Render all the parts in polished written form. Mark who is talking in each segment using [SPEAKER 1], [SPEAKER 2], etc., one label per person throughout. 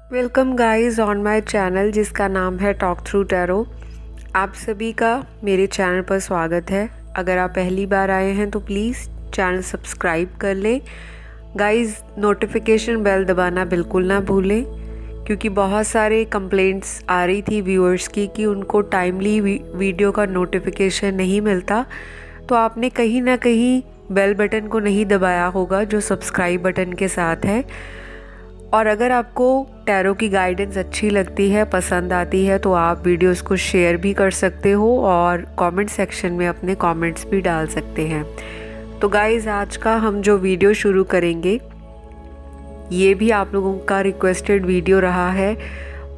[SPEAKER 1] Welcome guys on my channel जिसका नाम है टॉक थ्रू टैरो। आप सभी का मेरे चैनल पर स्वागत है। अगर आप पहली बार आए हैं तो प्लीज़ चैनल सब्सक्राइब कर लें। गाइस नोटिफिकेशन बेल दबाना बिल्कुल ना भूलें, क्योंकि बहुत सारे कंप्लेंट्स आ रही थी व्यूअर्स की कि उनको टाइमली वीडियो का नोटिफिकेशन नहीं मिलता। तो आपने कहीं ना कहीं बेल बटन को नहीं दबाया होगा जो सब्सक्राइब बटन के साथ है। और अगर आपको टैरो की गाइडेंस अच्छी लगती है, पसंद आती है, तो आप वीडियोस को शेयर भी कर सकते हो और कमेंट सेक्शन में अपने कमेंट्स भी डाल सकते हैं। तो गाइस आज का हम जो वीडियो शुरू करेंगे ये भी आप लोगों का रिक्वेस्टेड वीडियो रहा है।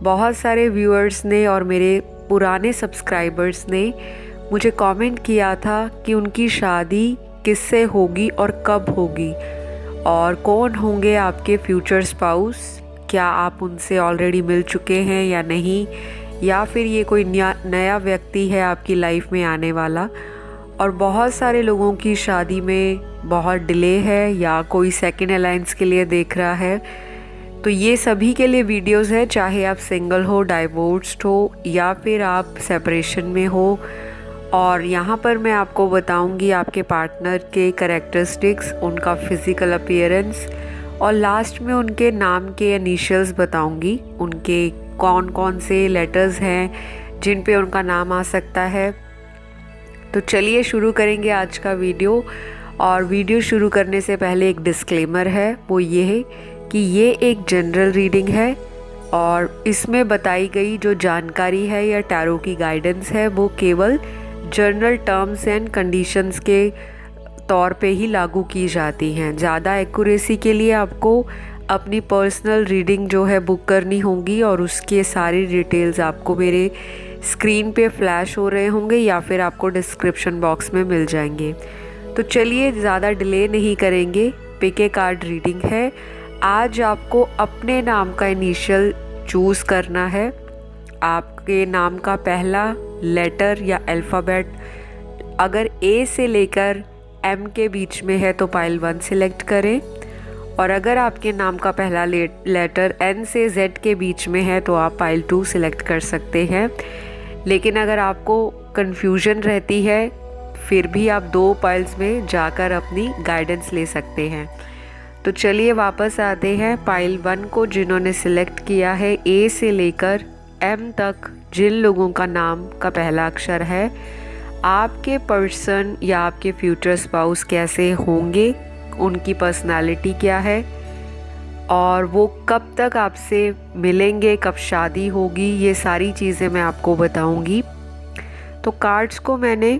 [SPEAKER 1] बहुत सारे व्यूअर्स ने और मेरे पुराने सब्सक्राइबर्स ने मुझे कमेंट किया था कि उनकी शादी किससे होगी और कब होगी और कौन होंगे आपके फ्यूचर स्पाउस। क्या आप उनसे ऑलरेडी मिल चुके हैं या नहीं, या फिर ये कोई नया व्यक्ति है आपकी लाइफ में आने वाला। और बहुत सारे लोगों की शादी में बहुत डिले है या कोई सेकंड अलायंस के लिए देख रहा है। तो ये सभी के लिए वीडियोस है, चाहे आप सिंगल हो, डाइवोर्स्ड हो या फिर आप सेपरेशन में हो। और यहाँ पर मैं आपको बताऊंगी आपके पार्टनर के कैरेक्टरिस्टिक्स, उनका फिज़िकल अपीयरेंस और लास्ट में उनके नाम के इनिशियल्स बताऊंगी, उनके कौन कौन से लेटर्स हैं जिन पे उनका नाम आ सकता है। तो चलिए शुरू करेंगे आज का वीडियो। और वीडियो शुरू करने से पहले एक डिस्क्लेमर है, वो ये है कि ये एक जनरल रीडिंग है और इसमें बताई गई जो जानकारी है या टैरो की गाइडेंस है वो केवल जनरल टर्म्स एंड कंडीशंस के तौर पे ही लागू की जाती हैं। ज़्यादा एक्यूरेसी के लिए आपको अपनी पर्सनल रीडिंग जो है बुक करनी होगी और उसके सारी डिटेल्स आपको मेरे स्क्रीन पे फ्लैश हो रहे होंगे या फिर आपको डिस्क्रिप्शन बॉक्स में मिल जाएंगे। तो चलिए ज़्यादा डिले नहीं करेंगे, पिक ए कार्ड रीडिंग है। आज आपको अपने नाम का इनिशियल चूज़ करना है। आपके नाम का पहला लेटर या अल्फ़ाबेट अगर ए से लेकर एम के बीच में है तो पाइल 1 सिलेक्ट करें, और अगर आपके नाम का पहला लेटर एन से जेड के बीच में है तो आप पाइल 2 सिलेक्ट कर सकते हैं। लेकिन अगर आपको कन्फ्यूजन रहती है फिर भी आप 2 पाइल्स में जाकर अपनी गाइडेंस ले सकते हैं। तो चलिए वापस आते हैं पाइल 1 को, जिन्होंने सिलेक्ट किया है ए से लेकर एम तक जिन लोगों का नाम का पहला अक्षर है। आपके पर्सन या आपके फ्यूचर स्पाउस कैसे होंगे, उनकी पर्सनालिटी क्या है और वो कब तक आपसे मिलेंगे, कब शादी होगी, ये सारी चीज़ें मैं आपको बताऊंगी। तो कार्ड्स को मैंने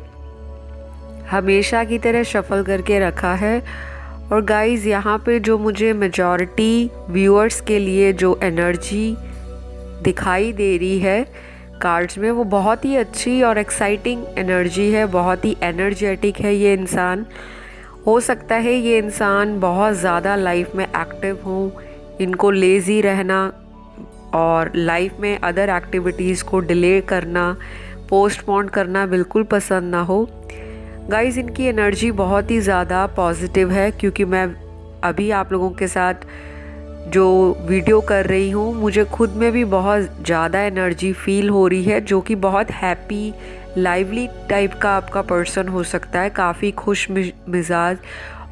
[SPEAKER 1] हमेशा की तरह शफल करके रखा है। और गाइज़ यहाँ पे जो मुझे मेजॉरिटी व्यूअर्स के लिए जो एनर्जी दिखाई दे रही है कार्ड्स में, वो बहुत ही अच्छी और एक्साइटिंग एनर्जी है, बहुत ही एनर्जेटिक है ये इंसान। हो सकता है ये इंसान बहुत ज़्यादा लाइफ में एक्टिव हो, इनको लेज़ी रहना और लाइफ में अदर एक्टिविटीज़ को डिले करना, पोस्टपोन करना बिल्कुल पसंद ना हो। गाइज़ इनकी एनर्जी बहुत ही ज़्यादा पॉजिटिव है, क्योंकि मैं अभी आप लोगों के साथ जो वीडियो कर रही हूँ मुझे खुद में भी बहुत ज़्यादा एनर्जी फील हो रही है, जो कि बहुत हैप्पी लाइवली टाइप का आपका पर्सन हो सकता है, काफ़ी खुश मिजाज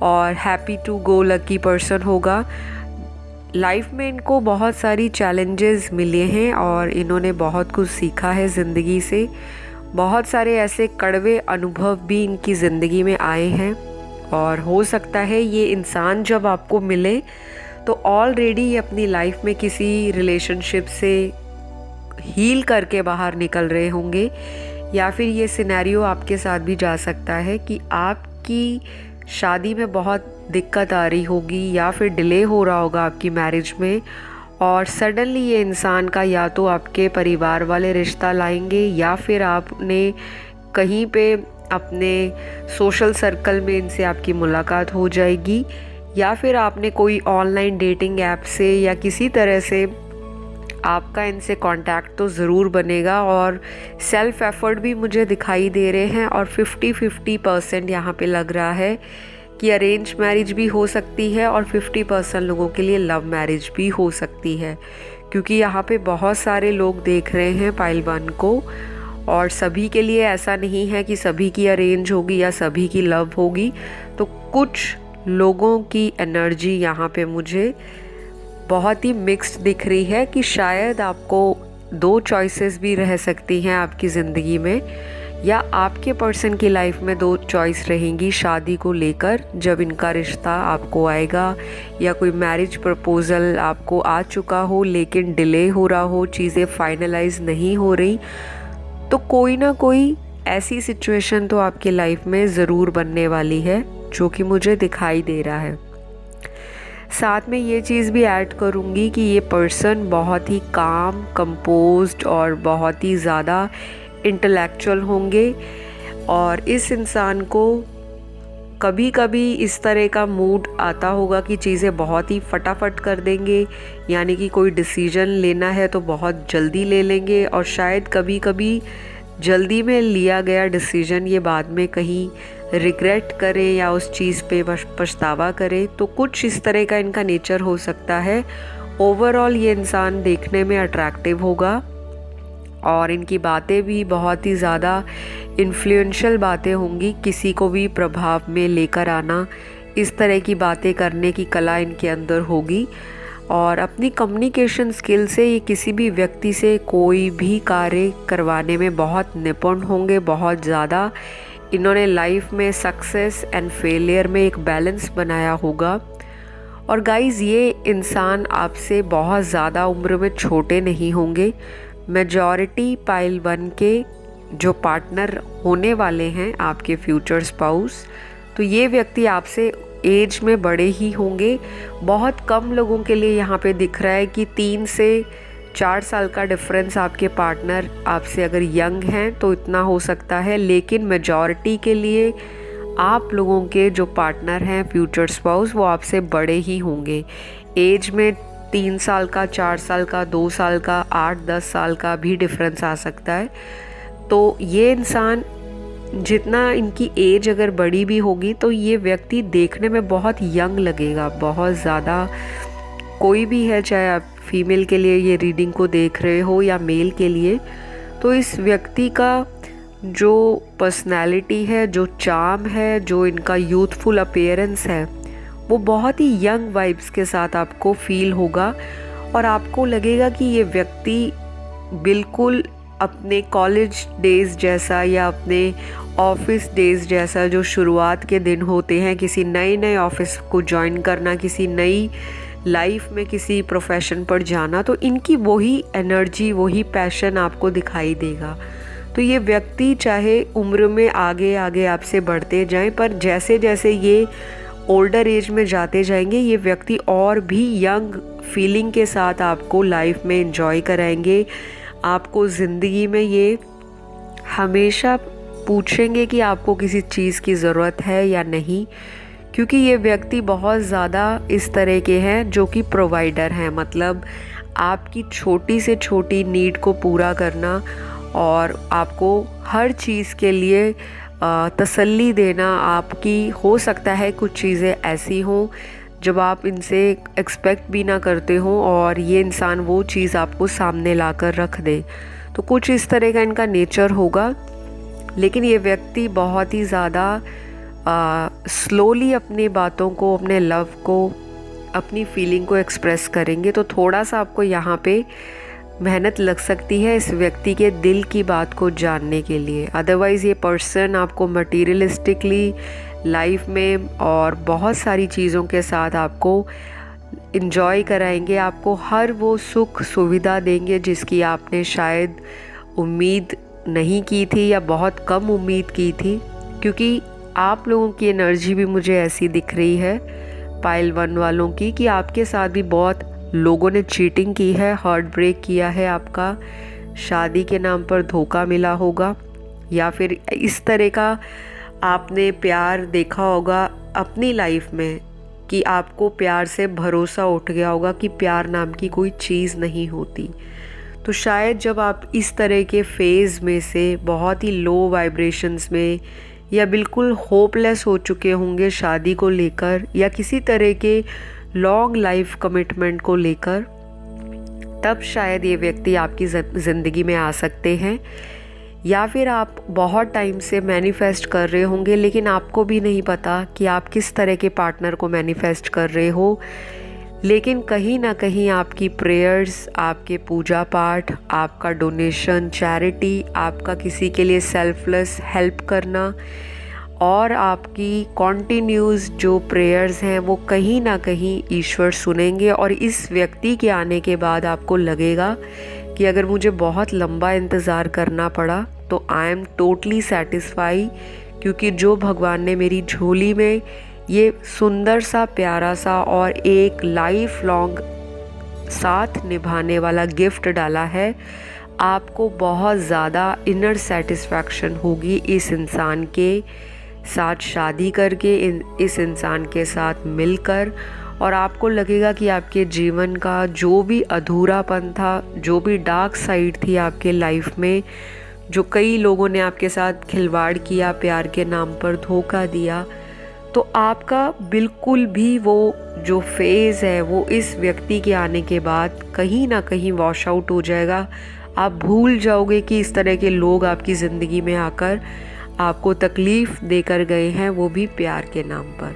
[SPEAKER 1] और happy to go lucky person होगा। लाइफ में इनको बहुत सारी चैलेंजेस मिले हैं और इन्होंने बहुत कुछ सीखा है ज़िंदगी से। बहुत सारे ऐसे कड़वे अनुभव भी इनकी ज़िंदगी में आए हैं और हो सकता है ये इंसान जब आपको मिले तो ऑलरेडी अपनी लाइफ में किसी रिलेशनशिप से हील करके बाहर निकल रहे होंगे, या फिर ये सिनेरियो आपके साथ भी जा सकता है कि आपकी शादी में बहुत दिक्कत आ रही होगी या फिर डिले हो रहा होगा आपकी मैरिज में, और सडनली ये इंसान का या तो आपके परिवार वाले रिश्ता लाएंगे या फिर आपने कहीं पे अपने सोशल सर्कल में इनसे आपकी मुलाकात हो जाएगी, या फिर आपने कोई ऑनलाइन डेटिंग ऐप से या किसी तरह से आपका इनसे कांटेक्ट तो ज़रूर बनेगा। और सेल्फ एफर्ट भी मुझे दिखाई दे रहे हैं और 50-50% यहाँ पे लग रहा है कि अरेंज मैरिज भी हो सकती है और 50% लोगों के लिए लव मैरिज भी हो सकती है, क्योंकि यहाँ पे बहुत सारे लोग देख रहे हैं पाइल 1 को, और सभी के लिए ऐसा नहीं है कि सभी की अरेंज होगी या सभी की लव होगी। तो कुछ लोगों की एनर्जी यहाँ पे मुझे बहुत ही मिक्स्ड दिख रही है कि शायद आपको 2 चॉइसेस भी रह सकती हैं आपकी ज़िंदगी में, या आपके पर्सन की लाइफ में 2 चॉइस रहेंगी शादी को लेकर, जब इनका रिश्ता आपको आएगा या कोई मैरिज प्रपोज़ल आपको आ चुका हो लेकिन डिले हो रहा हो, चीज़ें फाइनलाइज नहीं हो रही, तो कोई ना कोई ऐसी सिचुएशन तो आपके लाइफ में ज़रूर बनने वाली है जो कि मुझे दिखाई दे रहा है। साथ में ये चीज़ भी ऐड करूँगी कि ये पर्सन बहुत ही काम, कंपोज्ड और बहुत ही ज़्यादा इंटेलेक्चुअल होंगे, और इस इंसान को कभी कभी इस तरह का मूड आता होगा कि चीज़ें बहुत ही फटाफट कर देंगे, यानी कि कोई डिसीजन लेना है तो बहुत जल्दी ले लेंगे, और शायद कभी कभी जल्दी में लिया गया डिसीजन ये बाद में कहीं रिग्रेट करें या उस चीज़ पे पछतावा करें। तो कुछ इस तरह का इनका नेचर हो सकता है। ओवरऑल ये इंसान देखने में अट्रैक्टिव होगा, और इनकी बातें भी बहुत ही ज़्यादा इन्फ्लुएंशियल बातें होंगी, किसी को भी प्रभाव में लेकर आना, इस तरह की बातें करने की कला इनके अंदर होगी। और अपनी कम्युनिकेशन स्किल से ये किसी भी व्यक्ति से कोई भी कार्य करवाने में बहुत निपुण होंगे, बहुत ज़्यादा। इन्होंने लाइफ में सक्सेस एंड फेलियर में एक बैलेंस बनाया होगा। और गाइज़, ये इंसान आपसे बहुत ज़्यादा उम्र में छोटे नहीं होंगे। मेजॉरिटी पाइल 1 के जो पार्टनर होने वाले हैं आपके फ्यूचर स्पाउस, तो ये व्यक्ति आपसे एज में बड़े ही होंगे। बहुत कम लोगों के लिए यहाँ पे दिख रहा है कि 3 से 4 साल का डिफरेंस आपके पार्टनर आपसे अगर यंग हैं तो इतना हो सकता है, लेकिन मेजॉरिटी के लिए आप लोगों के जो पार्टनर हैं फ्यूचर स्पाउस, वो आपसे बड़े ही होंगे। एज में 3 साल का, 4 साल का, 2 साल का, 8-10 साल का भी डिफरेंस आ सकता है। तो ये इंसान, जितना इनकी एज अगर बड़ी भी होगी तो ये व्यक्ति देखने में बहुत यंग लगेगा, बहुत ज़्यादा। कोई भी है, चाहे आप फीमेल के लिए ये रीडिंग को देख रहे हो या मेल के लिए, तो इस व्यक्ति का जो पर्सनैलिटी है, जो चार्म है, जो इनका यूथफुल अपीयरेंस है, वो बहुत ही यंग वाइब्स के साथ आपको फील होगा, और आपको लगेगा कि ये व्यक्ति बिल्कुल अपने कॉलेज डेज़ जैसा या अपने ऑफिस डेज़ जैसा, जो शुरुआत के दिन होते हैं किसी नए ऑफिस को ज्वाइन करना, किसी नई लाइफ में किसी प्रोफेशन पर जाना, तो इनकी वही एनर्जी, वही पैशन आपको दिखाई देगा। तो ये व्यक्ति चाहे उम्र में आगे आगे आपसे बढ़ते जाएं, पर जैसे जैसे ये ओल्डर एज में जाते जाएंगे, ये व्यक्ति और भी यंग फीलिंग के साथ आपको लाइफ में एंजॉय कराएंगे। आपको ज़िंदगी में ये हमेशा पूछेंगे कि आपको किसी चीज़ की ज़रूरत है या नहीं, क्योंकि ये व्यक्ति बहुत ज़्यादा इस तरह के हैं जो कि प्रोवाइडर हैं। मतलब आपकी छोटी से छोटी नीड को पूरा करना और आपको हर चीज़ के लिए तसल्ली देना। आपकी हो सकता है कुछ चीज़ें ऐसी हों जब आप इनसे एक्सपेक्ट भी ना करते हो, और ये इंसान वो चीज़ आपको सामने लाकर रख दे। तो कुछ इस तरह का इनका नेचर होगा। लेकिन ये व्यक्ति बहुत ही ज़्यादा स्लोली अपनी बातों को, अपने लव को, अपनी फीलिंग को एक्सप्रेस करेंगे। तो थोड़ा सा आपको यहाँ पे मेहनत लग सकती है इस व्यक्ति के दिल की बात को जानने के लिए। अदरवाइज़ ये पर्सन आपको मटीरियलिस्टिकली लाइफ में और बहुत सारी चीज़ों के साथ आपको इन्जॉय कराएंगे, आपको हर वो सुख सुविधा देंगे जिसकी आपने शायद उम्मीद नहीं की थी या बहुत कम उम्मीद की थी। क्योंकि आप लोगों की एनर्जी भी मुझे ऐसी दिख रही है पाइल 1 वालों की, कि आपके साथ भी बहुत लोगों ने चीटिंग की है, हार्ट ब्रेक किया है, आपका शादी के नाम पर धोखा मिला होगा, या फिर इस तरह का आपने प्यार देखा होगा अपनी लाइफ में कि आपको प्यार से भरोसा उठ गया होगा कि प्यार नाम की कोई चीज़ नहीं होती। तो शायद जब आप इस तरह के फेज़ में से बहुत ही लो वाइब्रेशंस में या बिल्कुल होपलेस हो चुके होंगे शादी को लेकर या किसी तरह के लॉन्ग लाइफ कमिटमेंट को लेकर, तब शायद ये व्यक्ति आपकी ज़िंदगी में आ सकते हैं। या फिर आप बहुत टाइम से मैनिफेस्ट कर रहे होंगे, लेकिन आपको भी नहीं पता कि आप किस तरह के पार्टनर को मैनिफेस्ट कर रहे हो। लेकिन कहीं ना कहीं आपकी प्रेयर्स, आपके पूजा पाठ, आपका डोनेशन, चैरिटी, आपका किसी के लिए सेल्फलेस हेल्प करना और आपकी कॉन्टिन्यूज़ जो प्रेयर्स हैं वो कहीं ना कहीं ईश्वर सुनेंगे। और इस व्यक्ति के आने के बाद आपको लगेगा कि अगर मुझे बहुत लंबा इंतज़ार करना पड़ा तो आई एम टोटली सेटिस्फाई, क्योंकि जो भगवान ने मेरी झोली में ये सुंदर सा, प्यारा सा और एक लाइफ लॉन्ग साथ निभाने वाला गिफ्ट डाला है, आपको बहुत ज़्यादा इनर सेटिस्फैक्शन होगी इस इंसान के साथ शादी करके, इस इंसान के साथ मिलकर। और आपको लगेगा कि आपके जीवन का जो भी अधूरापन था, जो भी डार्क साइड थी आपके लाइफ में, जो कई लोगों ने आपके साथ खिलवाड़ किया, प्यार के नाम पर धोखा दिया, तो आपका बिल्कुल भी वो जो फेज़ है वो इस व्यक्ति के आने के बाद कहीं ना कहीं वॉश आउट हो जाएगा। आप भूल जाओगे कि इस तरह के लोग आपकी ज़िंदगी में आकर आपको तकलीफ़ देकर गए हैं, वो भी प्यार के नाम पर।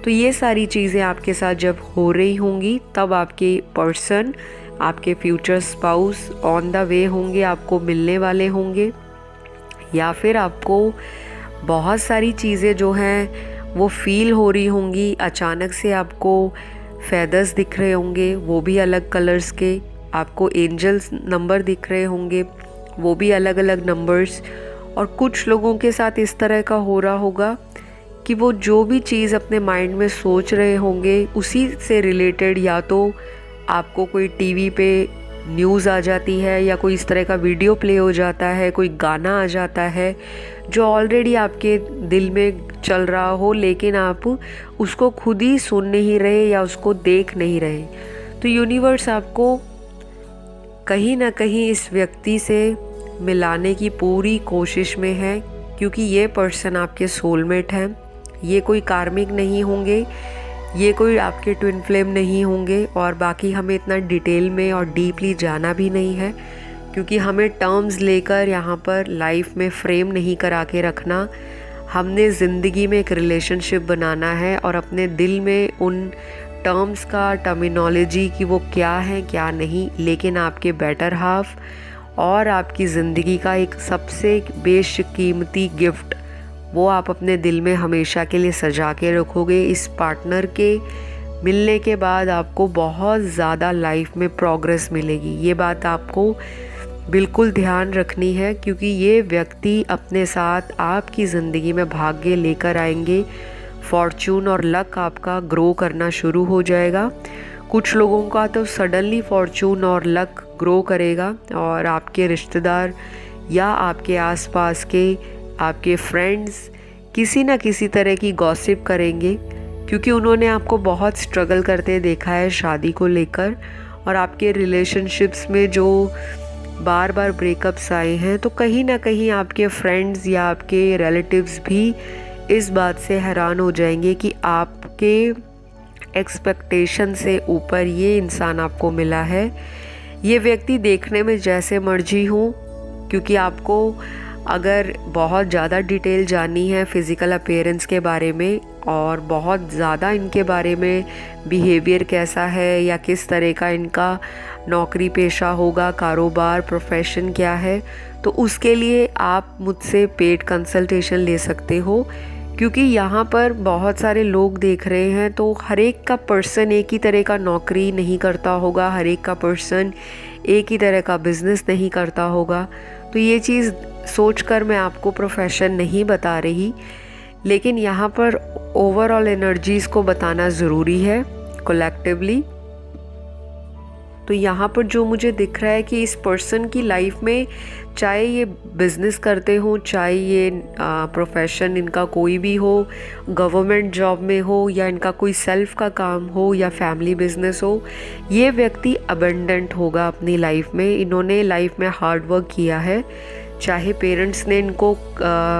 [SPEAKER 1] तो ये सारी चीज़ें आपके साथ जब हो रही होंगी, तब आपके पर्सन, आपके future spouse on the way होंगे, आपको मिलने वाले होंगे। या फिर आपको बहुत सारी चीज़ें जो हैं वो फील हो रही होंगी। अचानक से आपको फेदर्स दिख रहे होंगे, वो भी अलग कलर्स के। आपको एंजल्स नंबर दिख रहे होंगे, वो भी अलग अलग नंबर्स। और कुछ लोगों के साथ इस तरह का हो रहा होगा कि वो जो भी चीज़ अपने माइंड में सोच रहे होंगे उसी से रिलेटेड या तो आपको कोई टीवी पे न्यूज़ आ जाती है, या कोई इस तरह का वीडियो प्ले हो जाता है, कोई गाना आ जाता है जो ऑलरेडी आपके दिल में चल रहा हो, लेकिन आप उसको खुद ही सुन नहीं रहे या उसको देख नहीं रहे। तो यूनिवर्स आपको कहीं ना कहीं इस व्यक्ति से मिलाने की पूरी कोशिश में है, क्योंकि ये पर्सन आपके सोलमेट हैं। ये कोई कार्मिक नहीं होंगे, ये कोई आपके ट्विन फ्लेम नहीं होंगे। और बाकी हमें इतना डिटेल में और डीपली जाना भी नहीं है, क्योंकि हमें टर्म्स लेकर यहाँ पर लाइफ में फ्रेम नहीं करा के रखना। हमने ज़िंदगी में एक रिलेशनशिप बनाना है और अपने दिल में उन टर्म्स का टर्मिनोलॉजी कि वो क्या है क्या नहीं, लेकिन आपके बेटर हाफ और आपकी ज़िंदगी का एक सबसे बेशकीमती गिफ्ट वो आप अपने दिल में हमेशा के लिए सजा के रखोगे। इस पार्टनर के मिलने के बाद आपको बहुत ज़्यादा लाइफ में प्रोग्रेस मिलेगी। ये बात आपको बिल्कुल ध्यान रखनी है, क्योंकि ये व्यक्ति अपने साथ आपकी ज़िंदगी में भाग्य लेकर आएंगे। फॉर्चून और लक आपका ग्रो करना शुरू हो जाएगा। कुछ लोगों का तो सडनली फॉर्चून और लक ग्रो करेगा और आपके रिश्तेदार या आपके आसपास के आपके फ्रेंड्स किसी न किसी तरह की गॉसिप करेंगे, क्योंकि उन्होंने आपको बहुत स्ट्रगल करते देखा है शादी को लेकर। और आपके रिलेशनशिप्स में जो बार बार ब्रेकअप्स आए हैं, तो कहीं ना कहीं आपके फ्रेंड्स या आपके रिलेटिव्स भी इस बात से हैरान हो जाएंगे कि आपके एक्सपेक्टेशन से ऊपर ये इंसान आपको मिला है। ये व्यक्ति देखने में जैसे मर्जी हो, क्योंकि आपको अगर बहुत ज़्यादा डिटेल जाननी है फिज़िकल अपीयरेंस के बारे में और बहुत ज़्यादा इनके बारे में बिहेवियर कैसा है या किस तरह का इनका नौकरी पेशा होगा, कारोबार, प्रोफेशन क्या है, तो उसके लिए आप मुझसे पेड कंसल्टेशन ले सकते हो। क्योंकि यहाँ पर बहुत सारे लोग देख रहे हैं, तो हर एक का पर्सन एक ही तरह का नौकरी नहीं करता होगा, हर एक का पर्सन एक ही तरह का बिज़नेस नहीं करता होगा। तो ये चीज़ सोचकर मैं आपको प्रोफेशन नहीं बता रही, लेकिन यहाँ पर ओवरऑल एनर्जीज़ को बताना ज़रूरी है कलेक्टिवली। तो यहाँ पर जो मुझे दिख रहा है कि इस पर्सन की लाइफ में चाहे ये बिज़नेस करते हो, चाहे ये प्रोफेशन इनका कोई भी हो, गवर्नमेंट जॉब में हो या इनका कोई सेल्फ का काम हो या फैमिली बिजनेस हो, ये व्यक्ति अबंडेंट होगा अपनी लाइफ में। इन्होंने लाइफ में हार्ड वर्क किया है, चाहे पेरेंट्स ने इनको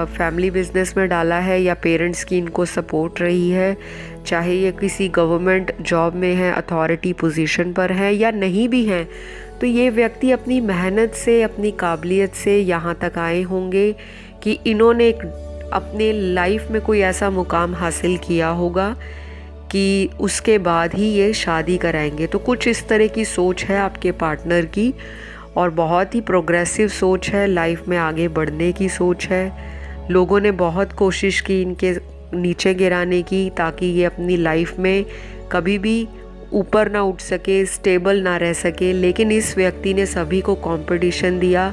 [SPEAKER 1] फैमिली बिजनेस में डाला है या पेरेंट्स की इनको सपोर्ट रही है, चाहे ये किसी गवर्नमेंट जॉब में है, अथॉरिटी पोजीशन पर है या नहीं भी हैं, तो ये व्यक्ति अपनी मेहनत से, अपनी काबिलियत से यहाँ तक आए होंगे कि इन्होंने अपने लाइफ में कोई ऐसा मुकाम हासिल किया होगा कि उसके बाद ही ये शादी कराएंगे। तो कुछ इस तरह की सोच है आपके पार्टनर की, और बहुत ही प्रोग्रेसिव सोच है, लाइफ में आगे बढ़ने की सोच है। लोगों ने बहुत कोशिश की इनके नीचे गिराने की, ताकि ये अपनी लाइफ में कभी भी ऊपर ना उठ सके, स्टेबल ना रह सके, लेकिन इस व्यक्ति ने सभी को कंपटीशन दिया,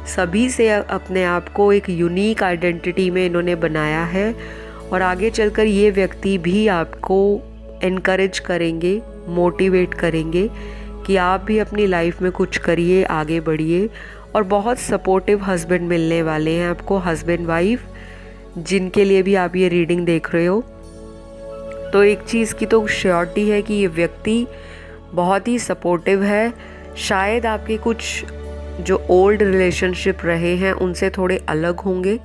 [SPEAKER 1] सभी से अपने आप को एक यूनिक आइडेंटिटी में इन्होंने बनाया है। और आगे चलकर ये व्यक्ति भी आपको एनकरेज करेंगे, मोटिवेट करेंगे कि आप भी अपनी लाइफ में कुछ करिए, आगे बढ़िए। और बहुत सपोर्टिव हस्बैंड मिलने वाले हैं आपको, हस्बैंड वाइफ जिनके लिए भी आप ये रीडिंग देख रहे हो। तो एक चीज़ की तो श्योरिटी है कि ये व्यक्ति बहुत ही सपोर्टिव है। शायद आपके कुछ जो ओल्ड रिलेशनशिप रहे हैं उनसे थोड़े अलग होंगे,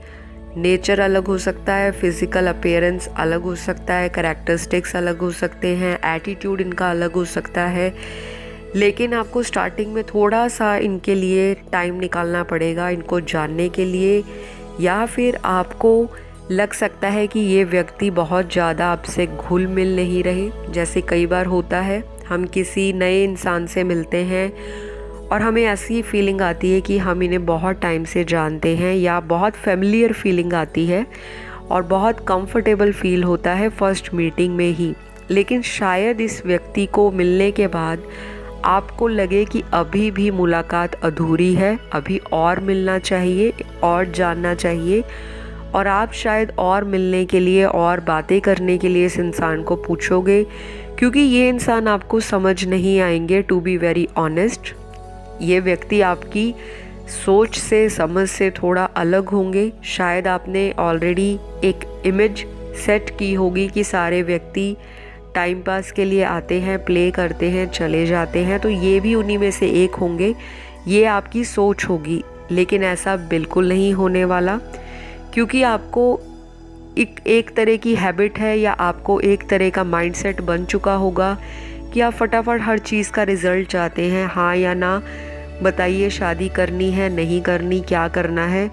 [SPEAKER 1] नेचर अलग हो सकता है, फिज़िकल अपीयरेंस अलग हो सकता है, कैरेक्टरिस्टिक्स अलग हो सकते हैं, एटीट्यूड इनका अलग हो सकता है, लेकिन आपको स्टार्टिंग में थोड़ा सा इनके लिए टाइम निकालना पड़ेगा, इनको जानने के लिए। या फिर आपको लग सकता है कि ये व्यक्ति बहुत ज़्यादा आपसे घुल मिल नहीं रहे, जैसे कई बार होता है हम किसी नए इंसान से मिलते हैं और हमें ऐसी फीलिंग आती है कि हम इन्हें बहुत टाइम से जानते हैं, या बहुत फेमिलियर फीलिंग आती है और बहुत कंफर्टेबल फील होता है फर्स्ट मीटिंग में ही। लेकिन शायद इस व्यक्ति को मिलने के बाद आपको लगे कि अभी भी मुलाकात अधूरी है, अभी और मिलना चाहिए और जानना चाहिए, और आप शायद और मिलने के लिए और बातें करने के लिए इस इंसान को पूछोगे, क्योंकि ये इंसान आपको समझ नहीं आएंगे। टू बी वेरी ऑनेस्ट, ये व्यक्ति आपकी सोच से, समझ से थोड़ा अलग होंगे। शायद आपने ऑलरेडी एक इमेज सेट की होगी कि सारे व्यक्ति टाइम पास के लिए आते हैं, प्ले करते हैं, चले जाते हैं, तो ये भी उन्हीं में से एक होंगे। ये आपकी सोच होगी, लेकिन ऐसा बिल्कुल नहीं होने वाला, क्योंकि आपको एक तरह की हैबिट है, या आपको एक तरह का माइंडसेट बन चुका होगा कि आप फटाफट हर चीज़ का रिज़ल्ट चाहते हैं, हाँ या ना बताइए, शादी करनी है, नहीं करनी, क्या करना है।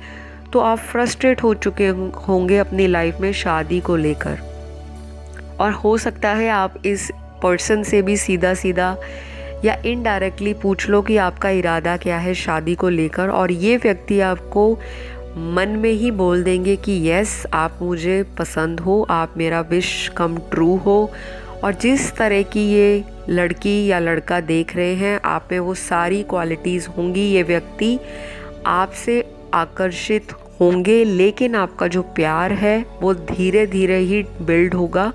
[SPEAKER 1] तो आप फ्रस्ट्रेट हो चुके होंगे अपनी लाइफ में शादी को लेकर, और हो सकता है आप इस पर्सन से भी सीधा सीधा या इनडायरेक्टली पूछ लो कि आपका इरादा क्या है शादी को लेकर, और ये व्यक्ति आपको मन में ही बोल देंगे कि यस, आप मुझे पसंद हो, आप मेरा विश कम ट्रू हो। और जिस तरह की ये लड़की या लड़का देख रहे हैं, आप में वो सारी क्वालिटीज़ होंगी। ये व्यक्ति आपसे आकर्षित होंगे, लेकिन आपका जो प्यार है वो धीरे धीरे ही बिल्ड होगा।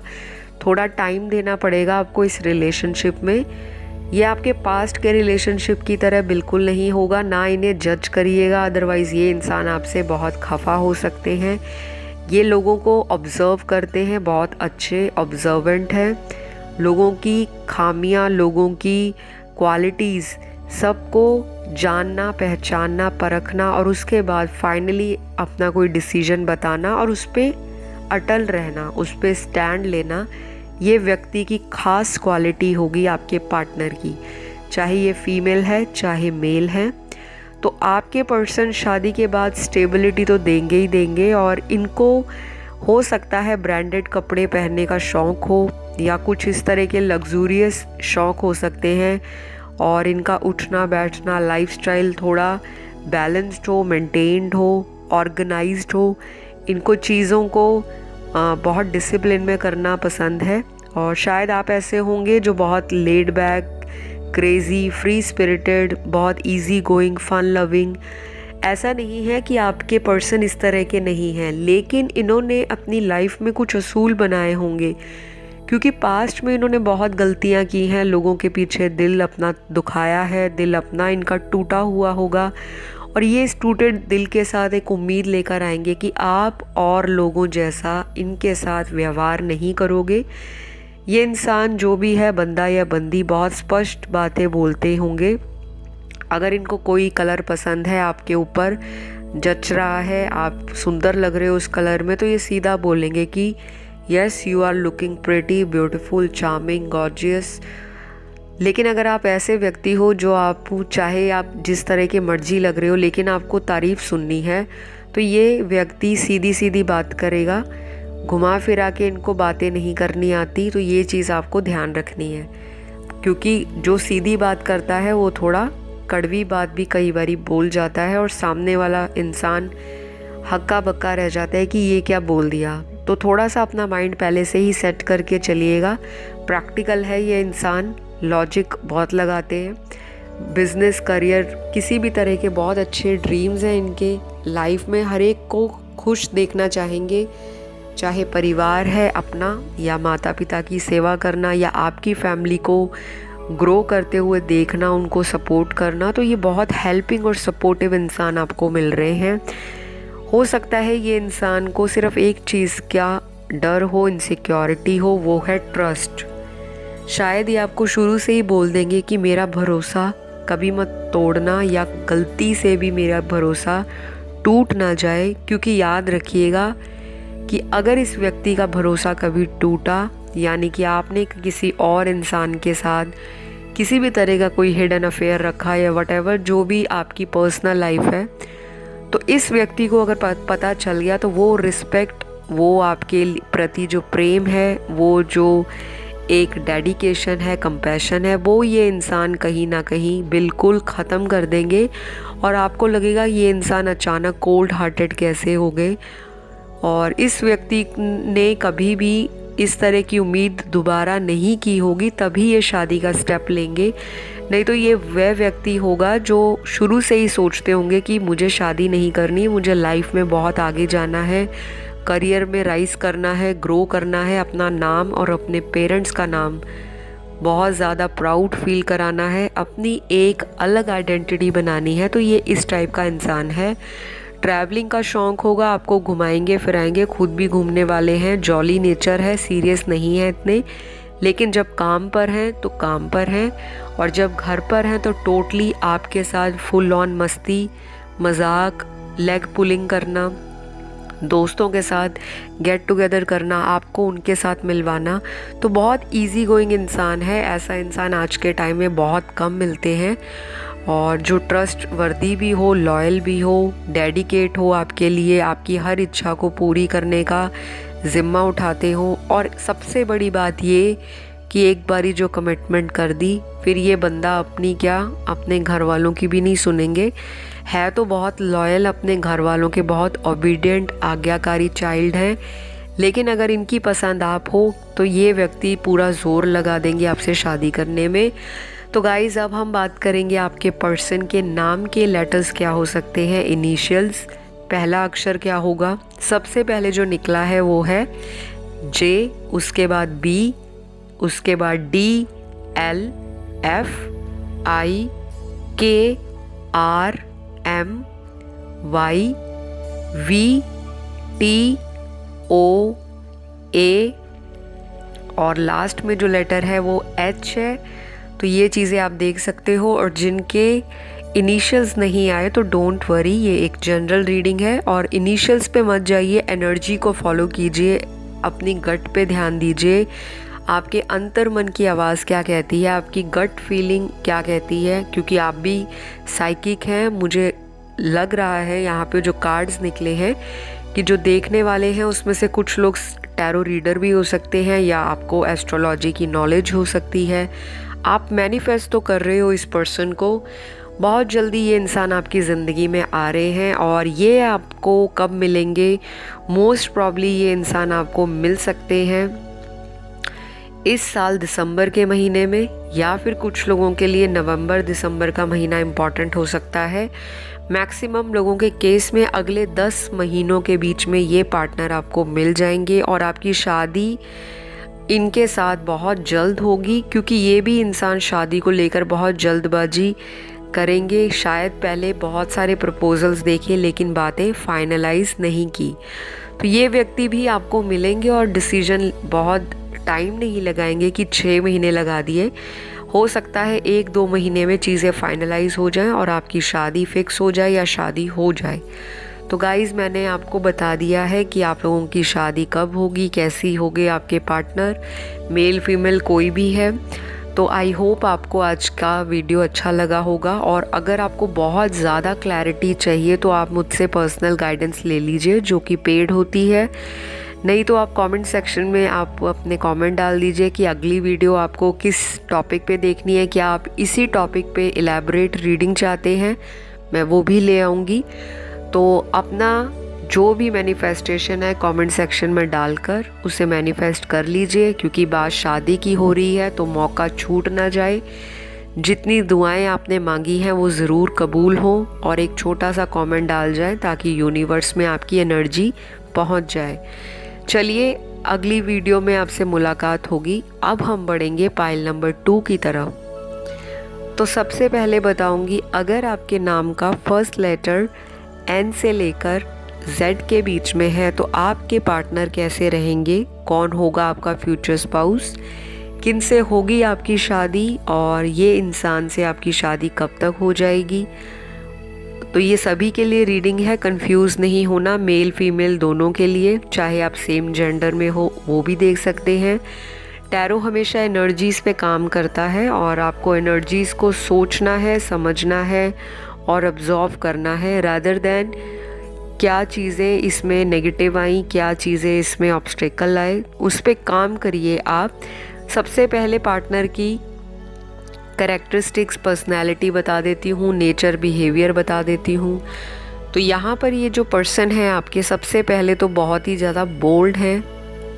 [SPEAKER 1] थोड़ा टाइम देना पड़ेगा आपको इस रिलेशनशिप में। ये आपके पास्ट के रिलेशनशिप की तरह बिल्कुल नहीं होगा, ना इन्हें जज करिएगा, अदरवाइज़ ये इंसान आपसे बहुत खफा हो सकते हैं। ये लोगों को ऑब्ज़र्व करते हैं, बहुत अच्छे ऑब्जर्वेंट हैं, लोगों की खामियां, लोगों की क्वालिटीज़ सबको जानना, पहचानना, परखना, और उसके बाद फाइनली अपना कोई डिसीजन बताना और उस पर अटल रहना, उस पर स्टैंड लेना। ये व्यक्ति की खास क्वालिटी होगी आपके पार्टनर की, चाहे ये फीमेल है चाहे मेल है। तो आपके पर्सन शादी के बाद स्टेबिलिटी तो देंगे ही देंगे, और इनको हो सकता है ब्रांडेड कपड़े पहनने का शौक़ हो, या कुछ इस तरह के लग्जूरियस शौक़ हो सकते हैं, और इनका उठना बैठना लाइफस्टाइल थोड़ा बैलेंस्ड हो, मेंटेन्ड हो, ऑर्गेनाइज्ड हो। इनको चीज़ों को बहुत डिसिप्लिन में करना पसंद है, और शायद आप ऐसे होंगे जो बहुत laid back, crazy, free spirited, बहुत इजी गोइंग, फन लविंग। ऐसा नहीं है कि आपके पर्सन इस तरह के नहीं हैं, लेकिन इन्होंने अपनी लाइफ में कुछ असूल बनाए होंगे, क्योंकि पास्ट में इन्होंने बहुत गलतियां की हैं, लोगों के पीछे दिल अपना दुखाया है, दिल अपना इनका टूटा हुआ होगा, और ये इस टूटे दिल के साथ एक उम्मीद लेकर आएंगे कि आप और लोगों जैसा इनके साथ व्यवहार नहीं करोगे। ये इंसान जो भी है, बंदा या बंदी, बहुत स्पष्ट बातें बोलते होंगे। अगर इनको कोई कलर पसंद है, आपके ऊपर जच रहा है, आप सुंदर लग रहे हो उस कलर में, तो ये सीधा बोलेंगे कि yes, you are looking pretty, beautiful, charming, gorgeous. लेकिन अगर आप ऐसे व्यक्ति हो जो आप चाहे आप जिस तरह के मर्जी लग रहे हो लेकिन आपको तारीफ़ सुननी है, तो ये व्यक्ति सीधी सीधी बात करेगा, घुमा फिरा के इनको बातें नहीं करनी आती। तो ये चीज़ आपको ध्यान रखनी है, क्योंकि जो सीधी बात करता है वो थोड़ा कड़वी बात भी कई बारी बोल जाता है और सामने वाला इंसान हक्का बक्का रह जाता है कि ये क्या बोल दिया। तो थोड़ा सा अपना माइंड पहले से ही सेट करके चलिएगा। प्रैक्टिकल है ये इंसान, लॉजिक बहुत लगाते हैं। बिजनेस, करियर, किसी भी तरह के बहुत अच्छे ड्रीम्स हैं इनके लाइफ में। हर एक को खुश देखना चाहेंगे, चाहे परिवार है अपना या माता पिता की सेवा करना या आपकी फैमिली को ग्रो करते हुए देखना, उनको सपोर्ट करना। तो ये बहुत हेल्पिंग और सपोर्टिव इंसान आपको मिल रहे हैं। हो सकता है ये इंसान को सिर्फ एक चीज़ का डर हो, इनसिक्योरिटी हो, वो है ट्रस्ट। शायद ये आपको शुरू से ही बोल देंगे कि मेरा भरोसा कभी मत तोड़ना, या गलती से भी मेरा भरोसा टूट ना जाए। क्योंकि याद रखिएगा कि अगर इस व्यक्ति का भरोसा कभी टूटा, यानी कि आपने किसी और इंसान के साथ किसी भी तरह का कोई हिडन अफेयर रखा या वटेवर, जो भी आपकी पर्सनल लाइफ है, तो इस व्यक्ति को अगर पता चल गया तो वो रिस्पेक्ट, वो आपके प्रति जो प्रेम है, वो जो एक डेडिकेशन है, कंपैशन है, वो ये इंसान कहीं ना कहीं बिल्कुल ख़त्म कर देंगे। और आपको लगेगा ये इंसान अचानक कोल्ड हार्टेड कैसे हो गए। और इस व्यक्ति ने कभी भी इस तरह की उम्मीद दोबारा नहीं की होगी, तभी ये शादी का स्टेप लेंगे। नहीं तो ये वह व्यक्ति होगा जो शुरू से ही सोचते होंगे कि मुझे शादी नहीं करनी, मुझे लाइफ में बहुत आगे जाना है, करियर में राइज करना है, ग्रो करना है, अपना नाम और अपने पेरेंट्स का नाम बहुत ज़्यादा प्राउड फील कराना है, अपनी एक अलग आइडेंटिटी बनानी है। तो ये इस टाइप का इंसान है। ट्रैवलिंग का शौक़ होगा, आपको घुमाएंगे फिराएंगे, खुद भी घूमने वाले हैं, जॉली नेचर है, सीरियस नहीं है इतने। लेकिन जब काम पर हैं तो काम पर हैं, और जब घर पर हैं तो टोटली आपके साथ फुल ऑन मस्ती, मजाक, लेग पुलिंग करना, दोस्तों के साथ गेट टुगेदर करना, आपको उनके साथ मिलवाना। तो बहुत इजी गोइंग इंसान है। ऐसा इंसान आज के टाइम में बहुत कम मिलते हैं, और जो ट्रस्ट वर्दी भी हो, लॉयल भी हो, डेडिकेट हो आपके लिए, आपकी हर इच्छा को पूरी करने का ज़िम्मा उठाते हो। और सबसे बड़ी बात ये कि एक बारी जो कमिटमेंट कर दी, फिर ये बंदा अपनी क्या, अपने घर वालों की भी नहीं सुनेंगे। है तो बहुत लॉयल अपने घर वालों के, बहुत ओबीडियंट, आज्ञाकारी चाइल्ड हैं। लेकिन अगर इनकी पसंद आप हो तो ये व्यक्ति पूरा जोर लगा देंगे आपसे शादी करने में। तो गाइज़, अब हम बात करेंगे आपके पर्सन के नाम के लेटर्स क्या हो सकते हैं, इनिशियल्स। पहला अक्षर क्या होगा? सबसे पहले जो निकला है वो है जे, उसके बाद बी, उसके बाद D, L, F, I, K, R, M, Y, V, T, O, A, और लास्ट में जो लेटर है वो एच है। तो ये चीज़ें आप देख सकते हो। और जिनके इनिशियल्स नहीं आए तो डोंट वरी, ये एक जनरल रीडिंग है, और इनिशियल्स पे मत जाइए, एनर्जी को फॉलो कीजिए, अपनी गट पे ध्यान दीजिए। आपके अंतर मन की आवाज़ क्या कहती है, आपकी गट फीलिंग क्या कहती है, क्योंकि आप भी साइकिक हैं। मुझे लग रहा है यहाँ पे जो कार्ड्स निकले हैं कि जो देखने वाले हैं उसमें से कुछ लोग टैरो रीडर भी हो सकते हैं, या आपको एस्ट्रोलॉजी की नॉलेज हो सकती है। आप मैनिफेस्ट तो कर रहे हो इस पर्सन को। बहुत जल्दी ये इंसान आपकी ज़िंदगी में आ रहे हैं, और ये आपको कब मिलेंगे? मोस्ट प्रॉब्ली ये इंसान आपको मिल सकते हैं इस साल दिसंबर के महीने में, या फिर कुछ लोगों के लिए नवंबर दिसंबर का महीना इम्पॉर्टेंट हो सकता है। मैक्सिमम लोगों के केस में अगले 10 महीनों के बीच में ये पार्टनर आपको मिल जाएंगे, और आपकी शादी इनके साथ बहुत जल्द होगी, क्योंकि ये भी इंसान शादी को लेकर बहुत जल्दबाजी करेंगे। शायद पहले बहुत सारे प्रपोजल्स देखे लेकिन बातें फाइनलाइज नहीं की। तो ये व्यक्ति भी आपको मिलेंगे और डिसीजन बहुत टाइम नहीं लगाएंगे कि 6 महीने लगा दिए। हो सकता है 1-2 महीने में चीज़ें फाइनलाइज हो जाएं और आपकी शादी फिक्स हो जाए या शादी हो जाए। तो गाइज़, मैंने आपको बता दिया है कि आप लोगों की शादी कब होगी, कैसी होगी, आपके पार्टनर मेल फीमेल कोई भी है। तो आई होप आपको आज का वीडियो अच्छा लगा होगा, और अगर आपको बहुत ज़्यादा क्लैरिटी चाहिए तो आप मुझसे पर्सनल गाइडेंस ले लीजिए जो कि पेड होती है। नहीं तो आप कमेंट सेक्शन में आप अपने कमेंट डाल दीजिए कि अगली वीडियो आपको किस टॉपिक पे देखनी है, क्या आप इसी टॉपिक पे इलैबोरेट रीडिंग चाहते हैं, मैं वो भी ले आऊँगी। तो अपना जो भी मैनिफेस्टेशन है कमेंट सेक्शन में डालकर उसे मैनिफेस्ट कर लीजिए, क्योंकि बात शादी की हो रही है तो मौका छूट ना जाए। जितनी दुआएं आपने मांगी हैं वो ज़रूर कबूल हो, और एक छोटा सा कमेंट डाल जाए ताकि यूनिवर्स में आपकी एनर्जी पहुंच जाए। चलिए अगली वीडियो में आपसे मुलाकात होगी। अब हम बढ़ेंगे पाइल नंबर 2 की तरफ। तो सबसे पहले बताऊंगी, अगर आपके नाम का फर्स्ट लेटर एन से लेकर जेड के बीच में है तो आपके पार्टनर कैसे रहेंगे, कौन होगा आपका फ्यूचर स्पाउस, किन से होगी आपकी शादी, और ये इंसान से आपकी शादी कब तक हो जाएगी। तो ये सभी के लिए रीडिंग है, कंफ्यूज नहीं होना, मेल फीमेल दोनों के लिए, चाहे आप सेम जेंडर में हो वो भी देख सकते हैं। टैरो हमेशा एनर्जीज़ पे काम करता है और आपको एनर्जीज़ को सोचना है, समझना है और ऑब्जर्व करना है, रादर देन क्या चीज़ें इसमें नेगेटिव आई, क्या चीज़ें इसमें ऑब्स्टेकल आए, उस पर काम करिए आप। सबसे पहले पार्टनर की कैरेक्टरिस्टिक्स, पर्सनैलिटी बता देती हूँ, नेचर बिहेवियर बता देती हूँ। तो यहाँ पर ये जो पर्सन है आपके, सबसे पहले तो बहुत ही ज़्यादा बोल्ड है,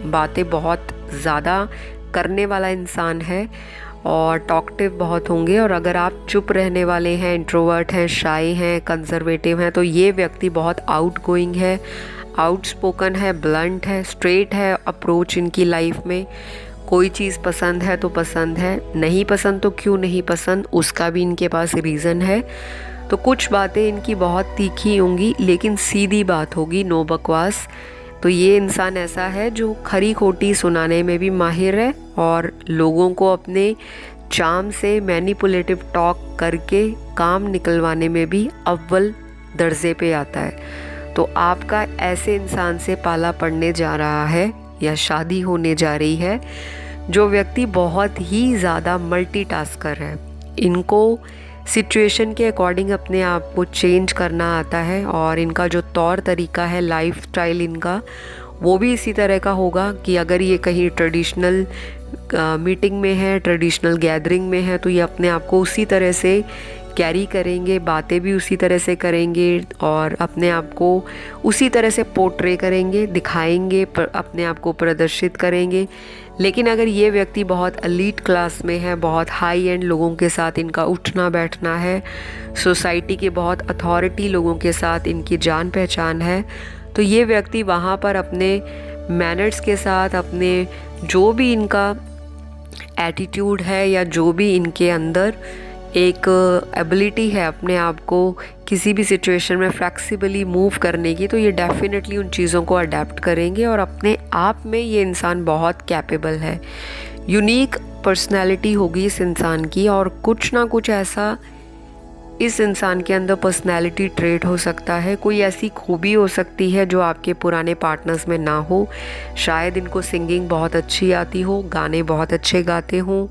[SPEAKER 1] बातें बहुत ज़्यादा करने वाला इंसान है और टॉकटिव बहुत होंगे। और अगर आप चुप रहने वाले हैं, इंट्रोवर्ट हैं, शाई हैं, कंजर्वेटिव हैं, तो ये व्यक्ति बहुत आउट गोइंग है, आउटस्पोकन है, ब्लंट है, स्ट्रेट है अप्रोच इनकी लाइफ में। कोई चीज़ पसंद है तो पसंद है, नहीं पसंद तो क्यों नहीं पसंद, उसका भी इनके पास रीज़न है। तो कुछ बातें इनकी बहुत तीखी होंगी लेकिन सीधी बात होगी, नो बकवास। तो ये इंसान ऐसा है जो खरी खोटी सुनाने में भी माहिर है और लोगों को अपने चार्म से मैनिपुलेटिव टॉक करके काम निकलवाने में भी अव्वल दर्जे पे आता है। तो आपका ऐसे इंसान से पाला पड़ने जा रहा है या शादी होने जा रही है जो व्यक्ति बहुत ही ज़्यादा मल्टीटास्कर है। इनको सिचुएशन के अकॉर्डिंग अपने आप को चेंज करना आता है और इनका जो तौर तरीका है, लाइफ स्टाइल इनका, वो भी इसी तरह का होगा कि अगर ये कहीं ट्रेडिशनल मीटिंग में है, ट्रेडिशनल गैदरिंग में है, तो ये अपने आप को उसी तरह से कैरी करेंगे, बातें भी उसी तरह से करेंगे और अपने आप को उसी तरह से पोर्ट्रे करेंगे, दिखाएंगे, अपने आप को प्रदर्शित करेंगे। लेकिन अगर ये व्यक्ति बहुत एलीट क्लास में है, बहुत हाई एंड लोगों के साथ इनका उठना बैठना है, सोसाइटी के बहुत अथॉरिटी लोगों के साथ इनकी जान पहचान है, तो ये व्यक्ति वहाँ पर अपने मैनर्स के साथ, अपने जो भी इनका एटीट्यूड है या जो भी इनके अंदर एक एबिलिटी है अपने आप को किसी भी सिचुएशन में फ्लेक्सिबली मूव करने की, तो ये डेफिनेटली उन चीज़ों को अडेप्ट करेंगे और अपने आप में ये इंसान बहुत कैपेबल है। यूनिक पर्सनैलिटी होगी इस इंसान की और कुछ ना कुछ ऐसा इस इंसान के अंदर पर्सनैलिटी ट्रेट हो सकता है, कोई ऐसी खूबी हो सकती है जो आपके पुराने पार्टनर्स में ना हो। शायद इनको सिंगिंग बहुत अच्छी आती हो, गाने बहुत अच्छे गाते हों,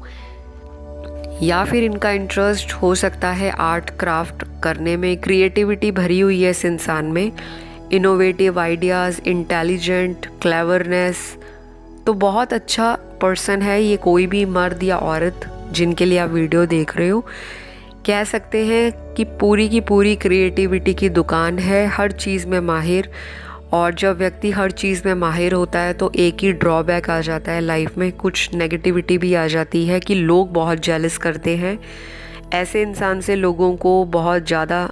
[SPEAKER 1] या फिर इनका इंटरेस्ट हो सकता है आर्ट क्राफ्ट करने में। क्रिएटिविटी भरी हुई है इस इंसान में, इनोवेटिव आइडियाज़, इंटेलिजेंट, क्लेवरनेस। तो बहुत अच्छा पर्सन है ये। कोई भी मर्द या औरत जिनके लिए आप वीडियो देख रहे हो, कह सकते हैं कि पूरी की पूरी क्रिएटिविटी की दुकान है, हर चीज़ में माहिर। और जब व्यक्ति हर चीज़ में माहिर होता है तो एक ही ड्रॉबैक आ जाता है लाइफ में, कुछ नेगेटिविटी भी आ जाती है कि लोग बहुत जेलस करते हैं। ऐसे इंसान से लोगों को बहुत ज़्यादा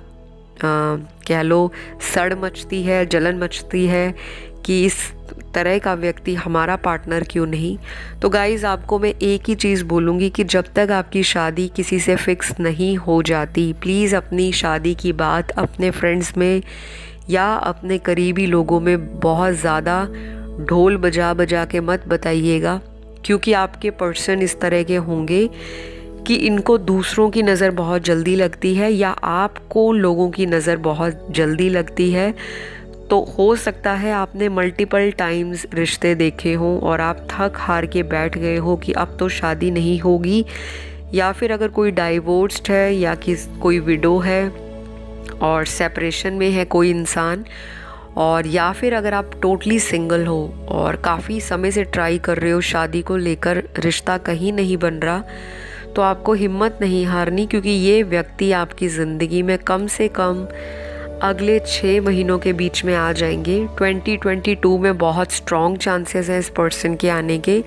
[SPEAKER 1] कह लो सड़ मचती है, जलन मचती है कि इस तरह का व्यक्ति हमारा पार्टनर क्यों नहीं। तो गाइज़, आपको मैं एक ही चीज़ बोलूँगी कि जब तक आपकी शादी किसी से फिक्स नहीं हो जाती, प्लीज़ अपनी शादी की बात अपने फ्रेंड्स में या अपने करीबी लोगों में बहुत ज़्यादा ढोल बजा बजा के मत बताइएगा, क्योंकि आपके पर्सन इस तरह के होंगे कि इनको दूसरों की नज़र बहुत जल्दी लगती है या आपको लोगों की नज़र बहुत जल्दी लगती है। तो हो सकता है आपने मल्टीपल टाइम्स रिश्ते देखे हों और आप थक हार के बैठ गए हो कि अब तो शादी नहीं होगी, या फिर अगर कोई डाइवोर्स्ड है या कोई विडो है और सेपरेशन में है कोई इंसान, और या फिर अगर आप टोटली सिंगल हो और काफ़ी समय से ट्राई कर रहे हो शादी को लेकर, रिश्ता कहीं नहीं बन रहा, तो आपको हिम्मत नहीं हारनी, क्योंकि ये व्यक्ति आपकी ज़िंदगी में कम से कम अगले 6 महीनों के बीच में आ जाएंगे। 2022 में बहुत स्ट्रॉन्ग चांसेस हैं इस पर्सन के आने के।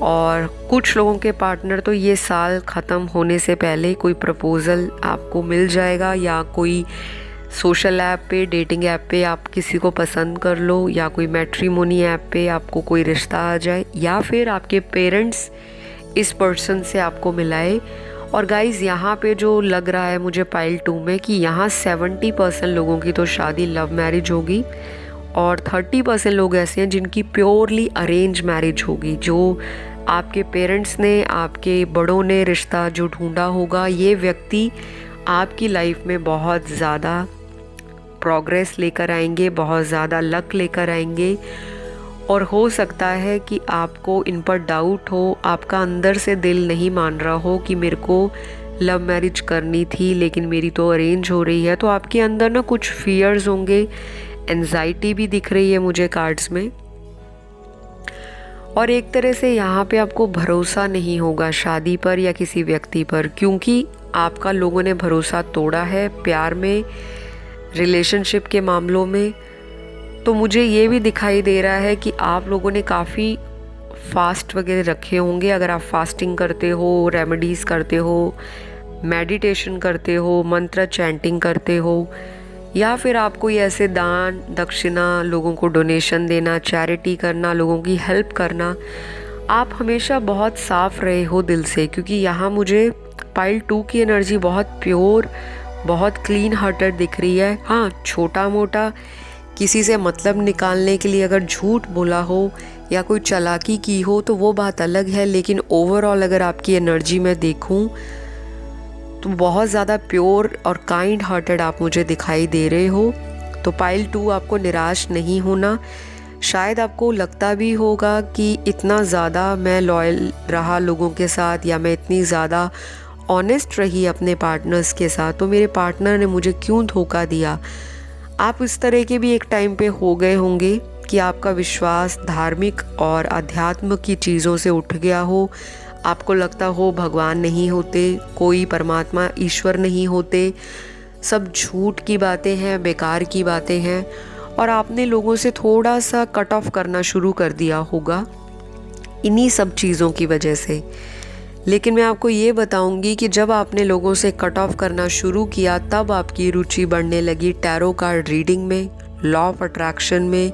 [SPEAKER 1] और कुछ लोगों के पार्टनर तो ये साल ख़त्म होने से पहले कोई प्रपोज़ल आपको मिल जाएगा, या कोई सोशल ऐप पे, डेटिंग ऐप पे आप किसी को पसंद कर लो, या कोई मैट्रिमोनी ऐप पे आपको कोई रिश्ता आ जाए, या फिर आपके पेरेंट्स इस पर्सन से आपको मिलाए। और गाइज़, यहाँ पे जो लग रहा है मुझे पाइल 2 में कि यहाँ 70% लोगों की तो शादी लव मैरिज होगी और 30% लोग ऐसे हैं जिनकी प्योरली अरेंज मैरिज होगी, जो आपके पेरेंट्स ने, आपके बड़ों ने रिश्ता जो ढूंढा होगा। ये व्यक्ति आपकी लाइफ में बहुत ज़्यादा प्रोग्रेस लेकर आएंगे, बहुत ज़्यादा लक लेकर आएंगे, और हो सकता है कि आपको इन पर डाउट हो, आपका अंदर से दिल नहीं मान रहा हो कि मेरे को लव मैरिज करनी थी लेकिन मेरी तो अरेंज हो रही है। तो आपके अंदर ना कुछ फियर्स होंगे, एंजाइटी भी दिख रही है मुझे कार्ड्स में, और एक तरह से यहाँ पे आपको भरोसा नहीं होगा शादी पर या किसी व्यक्ति पर, क्योंकि आपका लोगों ने भरोसा तोड़ा है प्यार में, रिलेशनशिप के मामलों में। तो मुझे ये भी दिखाई दे रहा है कि आप लोगों ने काफ़ी फास्ट वगैरह रखे होंगे। अगर आप फास्टिंग करते हो, रेमेडीज़ करते हो, मेडिटेशन करते हो, मंत्र चैंटिंग करते हो, या फिर आप कोई ऐसे दान दक्षिणा, लोगों को डोनेशन देना, चैरिटी करना, लोगों की हेल्प करना, आप हमेशा बहुत साफ रहे हो दिल से, क्योंकि यहाँ मुझे पाइल 2 की एनर्जी बहुत प्योर, बहुत क्लीन हार्टेड दिख रही है। हाँ, छोटा मोटा किसी से मतलब निकालने के लिए अगर झूठ बोला हो या कोई चालाकी की हो तो वो बात अलग है, लेकिन ओवरऑल अगर आपकी एनर्जी में देखूं तो बहुत ज़्यादा प्योर और काइंड हार्टेड आप मुझे दिखाई दे रहे हो। तो पाइल 2, आपको निराश नहीं होना। शायद आपको लगता भी होगा कि इतना ज़्यादा मैं लॉयल रहा लोगों के साथ, या मैं इतनी ज़्यादा ऑनेस्ट रही अपने पार्टनर्स के साथ, तो मेरे पार्टनर ने मुझे क्यों धोखा दिया। आप इस तरह के भी एक टाइम पे हो गए होंगे कि आपका विश्वास धार्मिक और अध्यात्म की चीज़ों से उठ गया हो। आपको लगता हो भगवान नहीं होते, कोई परमात्मा ईश्वर नहीं होते, सब झूठ की बातें हैं, बेकार की बातें हैं, और आपने लोगों से थोड़ा सा कट ऑफ करना शुरू कर दिया होगा इन्हीं सब चीज़ों की वजह से। लेकिन मैं आपको ये बताऊंगी कि जब आपने लोगों से कट ऑफ करना शुरू किया, तब आपकी रुचि बढ़ने लगी टैरो कार्ड रीडिंग में, लॉ ऑफ अट्रैक्शन में।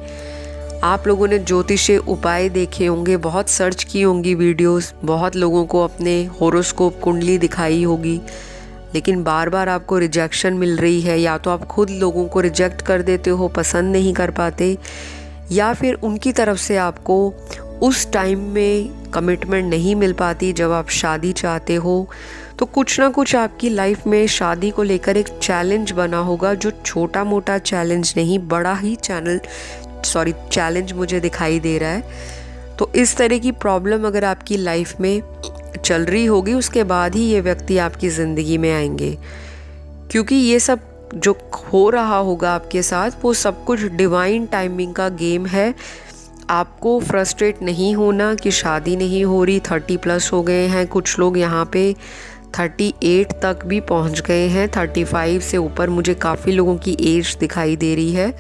[SPEAKER 1] आप लोगों ने ज्योतिषीय उपाय देखे होंगे, बहुत सर्च की होंगी वीडियोस, बहुत लोगों को अपने होरोस्कोप कुंडली दिखाई होगी, लेकिन बार बार आपको रिजेक्शन मिल रही है। या तो आप खुद लोगों को रिजेक्ट कर देते हो, पसंद नहीं कर पाते, या फिर उनकी तरफ से आपको उस टाइम में कमिटमेंट नहीं मिल पाती जब आप शादी चाहते हो। तो कुछ ना कुछ आपकी लाइफ में शादी को लेकर एक चैलेंज बना होगा, जो छोटा मोटा चैलेंज नहीं, बड़ा ही चैलेंज मुझे दिखाई दे रहा है। तो इस तरह की प्रॉब्लम अगर आपकी लाइफ में चल रही होगी, उसके बाद ही ये व्यक्ति आपकी ज़िंदगी में आएंगे, क्योंकि ये सब जो हो रहा होगा आपके साथ वो सब कुछ डिवाइन टाइमिंग का गेम है। आपको फ्रस्ट्रेट नहीं होना कि शादी नहीं हो रही, 30+ हो गए हैं, कुछ लोग यहाँ पे 38 तक भी पहुँच गए हैं, 35 से ऊपर मुझे काफ़ी लोगों की एज दिखाई दे रही है।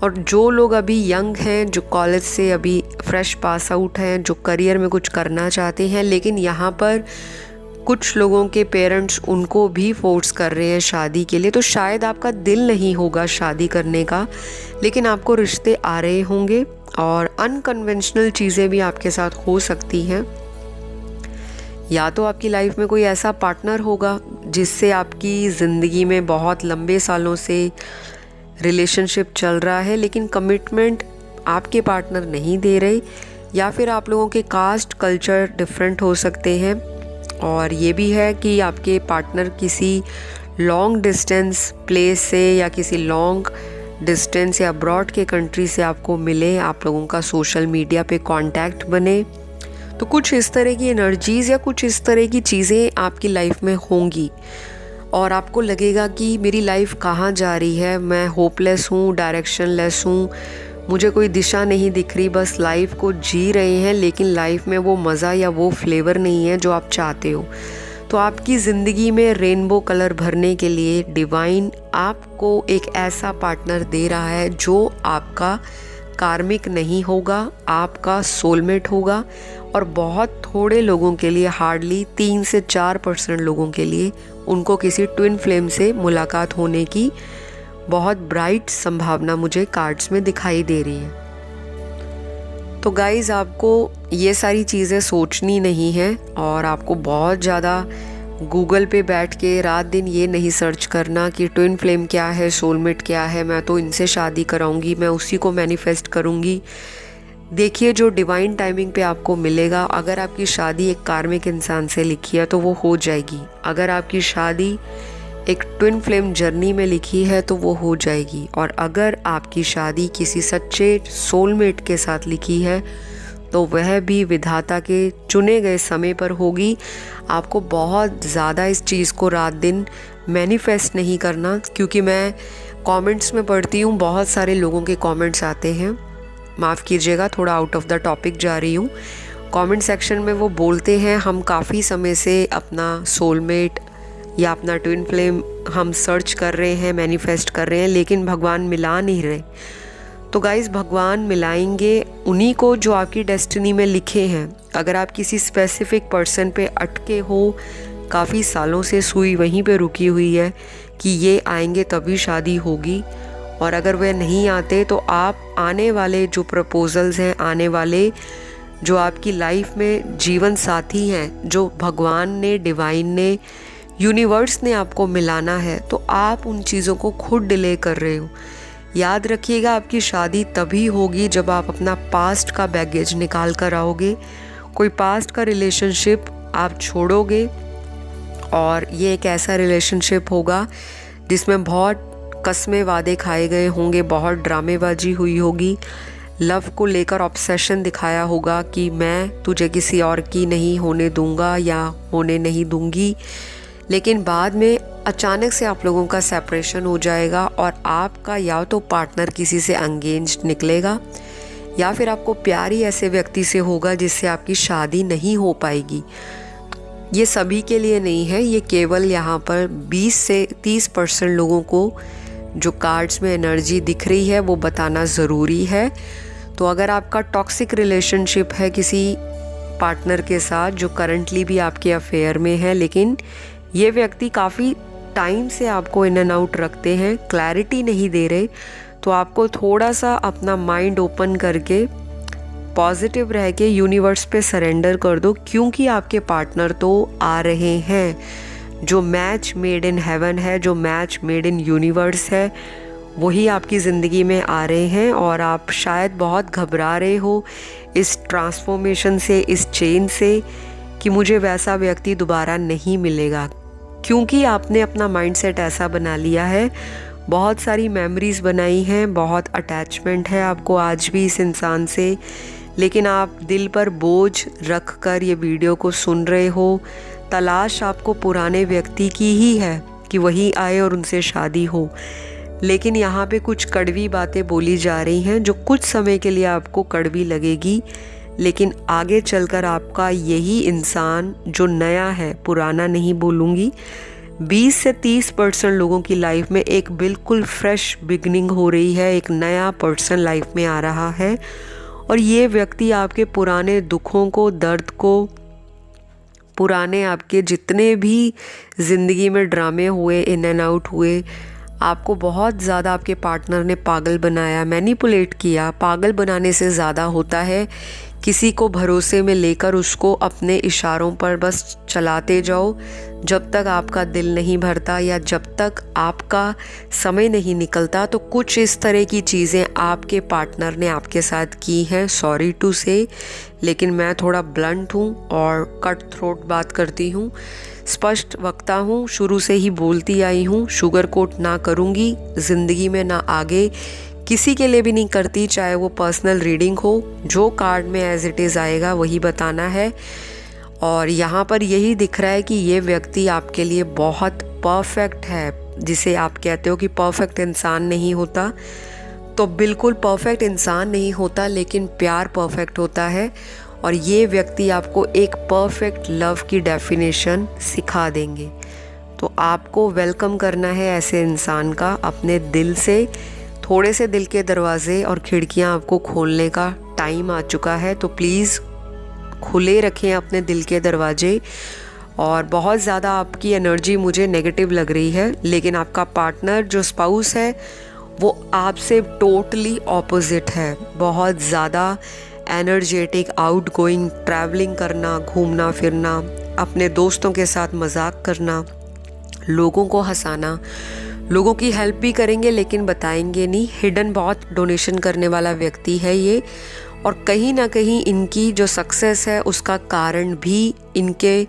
[SPEAKER 1] और जो लोग अभी यंग हैं, जो कॉलेज से अभी फ्रेश पास आउट हैं, जो करियर में कुछ करना चाहते हैं, लेकिन यहाँ पर कुछ लोगों के पेरेंट्स उनको भी फोर्स कर रहे हैं शादी के लिए, तो शायद आपका दिल नहीं होगा शादी करने का, लेकिन आपको रिश्ते आ रहे होंगे और अनकन्वेंशनल चीज़ें भी आपके साथ हो सकती हैं। या तो आपकी लाइफ में कोई ऐसा पार्टनर होगा जिससे आपकी ज़िंदगी में बहुत लंबे सालों से रिलेशनशिप चल रहा है, लेकिन कमिटमेंट आपके पार्टनर नहीं दे रहे, या फिर आप लोगों के कास्ट कल्चर डिफरेंट हो सकते हैं। और ये भी है कि आपके पार्टनर किसी लॉन्ग डिस्टेंस प्लेस से या किसी लॉन्ग डिस्टेंस या अब्रॉड के कंट्री से आपको मिले, आप लोगों का सोशल मीडिया पे कांटेक्ट बने, तो कुछ इस तरह की एनर्जीज़ या कुछ इस तरह की चीज़ें आपकी लाइफ में होंगी और आपको लगेगा कि मेरी लाइफ कहाँ जा रही है, मैं होपलेस हूँ, डायरेक्शनलेस हूँ, मुझे कोई दिशा नहीं दिख रही, बस लाइफ को जी रहे हैं लेकिन लाइफ में वो मज़ा या वो फ्लेवर नहीं है जो आप चाहते हो। तो आपकी ज़िंदगी में रेनबो कलर भरने के लिए डिवाइन आपको एक ऐसा पार्टनर दे रहा है जो आपका कार्मिक नहीं होगा, आपका सोलमेट होगा और बहुत थोड़े लोगों के लिए, हार्डली 3 से 4% लोगों के लिए उनको किसी ट्विन फ्लेम से मुलाकात होने की बहुत ब्राइट संभावना मुझे कार्ड्स में दिखाई दे रही है। तो गाइज़, आपको ये सारी चीज़ें सोचनी नहीं है और आपको बहुत ज़्यादा गूगल पे बैठ के रात दिन ये नहीं सर्च करना कि ट्विन फ्लेम क्या है, सोलमेट क्या है, मैं तो इनसे शादी कराऊंगी, मैं उसी को मैनिफेस्ट करूंगी। देखिए, जो डिवाइन टाइमिंग पे आपको मिलेगा, अगर आपकी शादी एक कार्मिक इंसान से लिखी है तो वो हो जाएगी, अगर आपकी शादी एक ट्विन फ्लेम जर्नी में लिखी है तो वो हो जाएगी, और अगर आपकी शादी किसी सच्चे सोलमेट के साथ लिखी है तो वह भी विधाता के चुने गए समय पर होगी। आपको बहुत ज़्यादा इस चीज़ को रात दिन मैनिफेस्ट नहीं करना, क्योंकि मैं कमेंट्स में पढ़ती हूँ, बहुत सारे लोगों के कमेंट्स आते हैं, माफ़ कीजिएगा थोड़ा आउट ऑफ द टॉपिक जा रही हूँ। कमेंट सेक्शन में वो बोलते हैं हम काफ़ी समय से अपना सोलमेट या अपना ट्विन फ्लेम हम सर्च कर रहे हैं, मैनिफेस्ट कर रहे हैं, लेकिन भगवान मिला नहीं रहे। तो गाइज़, भगवान मिलाएंगे उन्हीं को जो आपकी डेस्टिनी में लिखे हैं। अगर आप किसी स्पेसिफिक पर्सन पे अटके हो, काफ़ी सालों से सुई वहीं पे रुकी हुई है कि ये आएंगे तभी शादी होगी, और अगर वह नहीं आते तो आप आने वाले जो प्रपोजल्स हैं, आने वाले जो आपकी लाइफ में जीवन साथी हैं, जो भगवान ने, डिवाइन ने, यूनिवर्स ने आपको मिलाना है, तो आप उन चीज़ों को खुद डिले कर रहे हो। याद रखिएगा, आपकी शादी तभी होगी जब आप अपना पास्ट का बैगेज निकाल कर आओगे, कोई पास्ट का रिलेशनशिप आप छोड़ोगे, और ये एक ऐसा रिलेशनशिप होगा जिसमें बहुत कस्में वादे खाए गए होंगे, बहुत ड्रामेबाजी हुई होगी, लव को लेकर ऑब्सेशन दिखाया होगा कि मैं तुझे किसी और की नहीं होने दूंगा या होने नहीं दूंगी, लेकिन बाद में अचानक से आप लोगों का सेपरेशन हो जाएगा और आपका या तो पार्टनर किसी से एंगेज्ड निकलेगा या फिर आपको प्यार ही ऐसे व्यक्ति से होगा जिससे आपकी शादी नहीं हो पाएगी। ये सभी के लिए नहीं है, ये केवल यहाँ पर 20 से 30% लोगों को जो कार्ड्स में एनर्जी दिख रही है वो बताना ज़रूरी है। तो अगर आपका टॉक्सिक रिलेशनशिप है किसी पार्टनर के साथ जो करंटली भी आपके अफेयर में है, लेकिन ये व्यक्ति काफ़ी टाइम से आपको इन एंड आउट रखते हैं, क्लैरिटी नहीं दे रहे, तो आपको थोड़ा सा अपना माइंड ओपन करके पॉजिटिव रह के यूनिवर्स पे सरेंडर कर दो, क्योंकि आपके पार्टनर तो आ रहे हैं। जो मैच मेड इन हेवन है, जो मैच मेड इन यूनिवर्स है, वही आपकी ज़िंदगी में आ रहे हैं। और आप शायद बहुत घबरा रहे हो इस ट्रांसफॉर्मेशन से, इस चेंज से, कि मुझे वैसा व्यक्ति दोबारा नहीं मिलेगा, क्योंकि आपने अपना माइंडसेट ऐसा बना लिया है, बहुत सारी मेमोरीज़ बनाई हैं, बहुत अटैचमेंट है आपको आज भी इस इंसान से, लेकिन आप दिल पर बोझ रख कर ये वीडियो को सुन रहे हो। तलाश आपको पुराने व्यक्ति की ही है कि वही आए और उनसे शादी हो, लेकिन यहाँ पे कुछ कड़वी बातें बोली जा रही हैं जो कुछ समय के लिए आपको कड़वी लगेगी, लेकिन आगे चलकर आपका यही इंसान जो नया है, पुराना नहीं बोलूँगी, 20 से 30% लोगों की लाइफ में एक बिल्कुल फ्रेश बिगनिंग हो रही है, एक नया पर्सन लाइफ में आ रहा है, और ये व्यक्ति आपके पुराने दुखों को, दर्द को, पुराने आपके जितने भी ज़िंदगी में ड्रामे हुए, इन एंड आउट हुए, आपको बहुत ज़्यादा आपके पार्टनर ने पागल बनाया, मैनिपुलेट किया। पागल बनाने से ज़्यादा होता है किसी को भरोसे में लेकर उसको अपने इशारों पर बस चलाते जाओ जब तक आपका दिल नहीं भरता या जब तक आपका समय नहीं निकलता। तो कुछ इस तरह की चीज़ें आपके पार्टनर ने आपके साथ की हैं, सॉरी टू से, लेकिन मैं थोड़ा ब्लंट हूँ और कट थ्रोट बात करती हूँ, स्पष्ट वक्ता हूँ, शुरू से ही बोलती आई हूँ, शुगर कोट ना करूँगी ज़िंदगी में, ना आगे किसी के लिए भी नहीं करती, चाहे वो पर्सनल रीडिंग हो। जो कार्ड में एज इट इज़ आएगा वही बताना है। और यहाँ पर यही दिख रहा है कि ये व्यक्ति आपके लिए बहुत परफेक्ट है। जिसे आप कहते हो कि परफेक्ट इंसान नहीं होता, तो बिल्कुल परफेक्ट इंसान नहीं होता, लेकिन प्यार परफेक्ट होता है। और ये व्यक्ति आपको एक परफेक्ट लव की डेफिनेशन सिखा देंगे। तो आपको वेलकम करना है ऐसे इंसान का अपने दिल से। थोड़े से दिल के दरवाजे और खिड़कियां आपको खोलने का टाइम आ चुका है, तो प्लीज़ खुले रखें अपने दिल के दरवाजे। और बहुत ज़्यादा आपकी एनर्जी मुझे नेगेटिव लग रही है, लेकिन आपका पार्टनर जो स्पाउस है वो आपसे टोटली ऑपोजिट है। बहुत ज़्यादा एनर्जेटिक, आउट गोइंग, ट्रैवलिंग करना, घूमना फिरना, अपने दोस्तों के साथ मजाक करना, लोगों को हंसाना, लोगों की हेल्प भी करेंगे लेकिन बताएंगे नहीं। हिडन बहुत डोनेशन करने वाला व्यक्ति है ये। और कहीं ना कहीं इनकी जो सक्सेस है उसका कारण भी इनके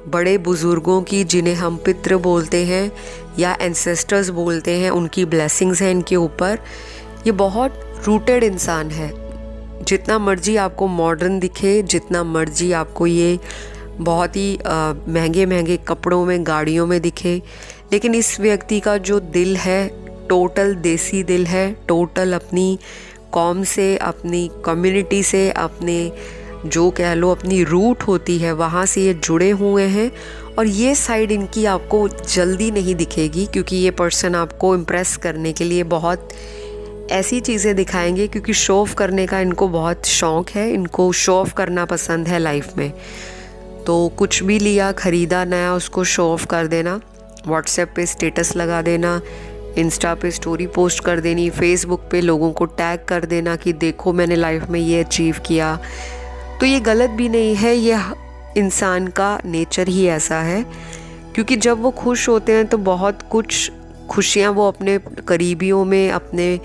[SPEAKER 1] बड़े बुज़ुर्गों की, जिन्हें हम पितृ बोलते हैं या एंसेस्टर्स बोलते हैं, उनकी ब्लेसिंग्स हैं इनके ऊपर। ये बहुत रूटेड इंसान है। जितना मर्जी आपको मॉडर्न दिखे, जितना मर्जी आपको ये बहुत ही महंगे महंगे कपड़ों में, गाड़ियों में दिखे, लेकिन इस व्यक्ति का जो दिल है टोटल देसी दिल है। टोटल अपनी कौम से, अपनी कम्युनिटी से, अपने जो कह लो अपनी रूट होती है वहाँ से ये जुड़े हुए हैं। और ये साइड इनकी आपको जल्दी नहीं दिखेगी, क्योंकि ये पर्सन आपको इम्प्रेस करने के लिए बहुत ऐसी चीज़ें दिखाएंगे, क्योंकि शो ऑफ करने का इनको बहुत शौक़ है। इनको शो ऑफ करना पसंद है लाइफ में। तो कुछ भी लिया, ख़रीदा नया, उसको शो ऑफ कर देना, व्हाट्सएप पे स्टेटस लगा देना, इंस्टा पे स्टोरी पोस्ट कर देनी, फेसबुक पे लोगों को टैग कर देना कि देखो मैंने लाइफ में ये अचीव किया। तो ये गलत भी नहीं है, ये इंसान का नेचर ही ऐसा है। क्योंकि जब वो खुश होते हैं तो बहुत कुछ खुशियाँ वो अपने करीबियों में, अपने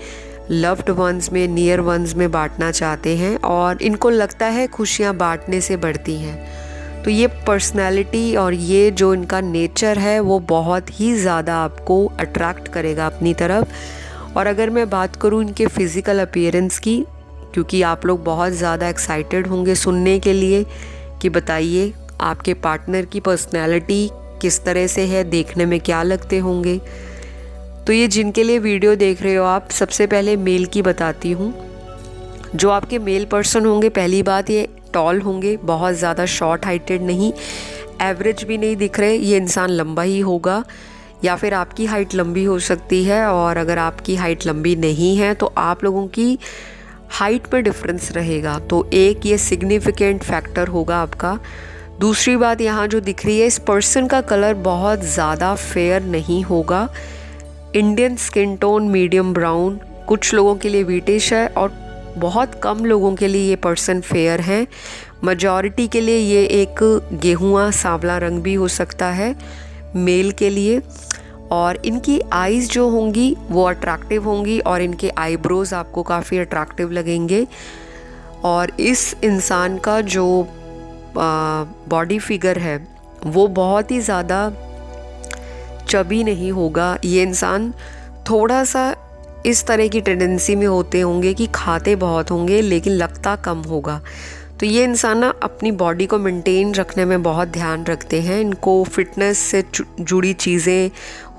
[SPEAKER 1] लव्ड वंस में, नियर वंस में बांटना चाहते हैं, और इनको लगता है खुशियाँ बांटने से बढ़ती हैं। तो ये पर्सनैलिटी और ये जो इनका नेचर है वो बहुत ही ज़्यादा आपको अट्रैक्ट करेगा अपनी तरफ। और अगर मैं बात करूँ इनके फ़िज़िकल अपीयरेंस की, क्योंकि आप लोग बहुत ज़्यादा एक्साइटेड होंगे सुनने के लिए कि बताइए आपके पार्टनर की पर्सनैलिटी किस तरह से है, देखने में क्या लगते होंगे। तो ये जिनके लिए वीडियो देख रहे हो आप, सबसे पहले मेल की बताती हूँ। जो आपके मेल पर्सन होंगे, पहली बात ये टॉल होंगे, बहुत ज़्यादा शॉर्ट हाइटेड नहीं, एवरेज भी नहीं दिख रहे। ये इंसान लंबा ही होगा, या फिर आपकी हाइट लंबी हो सकती है। और अगर आपकी हाइट लंबी नहीं है तो आप लोगों की हाइट पर डिफरेंस रहेगा, तो एक ये सिग्निफिकेंट फैक्टर होगा आपका। दूसरी बात यहाँ जो दिख रही है, इस पर्सन का कलर बहुत ज़्यादा फेयर नहीं होगा। Indian skin tone medium brown, कुछ लोगों के लिए व्हीटिश है और बहुत कम लोगों के लिए ये पर्सन फेयर है। मेजॉरिटी के लिए ये एक गेहुआ सांवला रंग भी हो सकता है मेल के लिए। और इनकी आईज़ जो होंगी वो अट्रैक्टिव होंगी, और इनके आईब्रोज़ आपको काफ़ी अट्रैक्टिव लगेंगे। और इस इंसान का जो बॉडी फिगर है वो बहुत ही ज़्यादा चबी नहीं होगा। ये इंसान थोड़ा सा इस तरह की टेंडेंसी में होते होंगे कि खाते बहुत होंगे लेकिन लगता कम होगा। तो ये इंसान ना अपनी बॉडी को मेंटेन रखने में बहुत ध्यान रखते हैं। इनको फिटनेस से जुड़ी चीज़ें,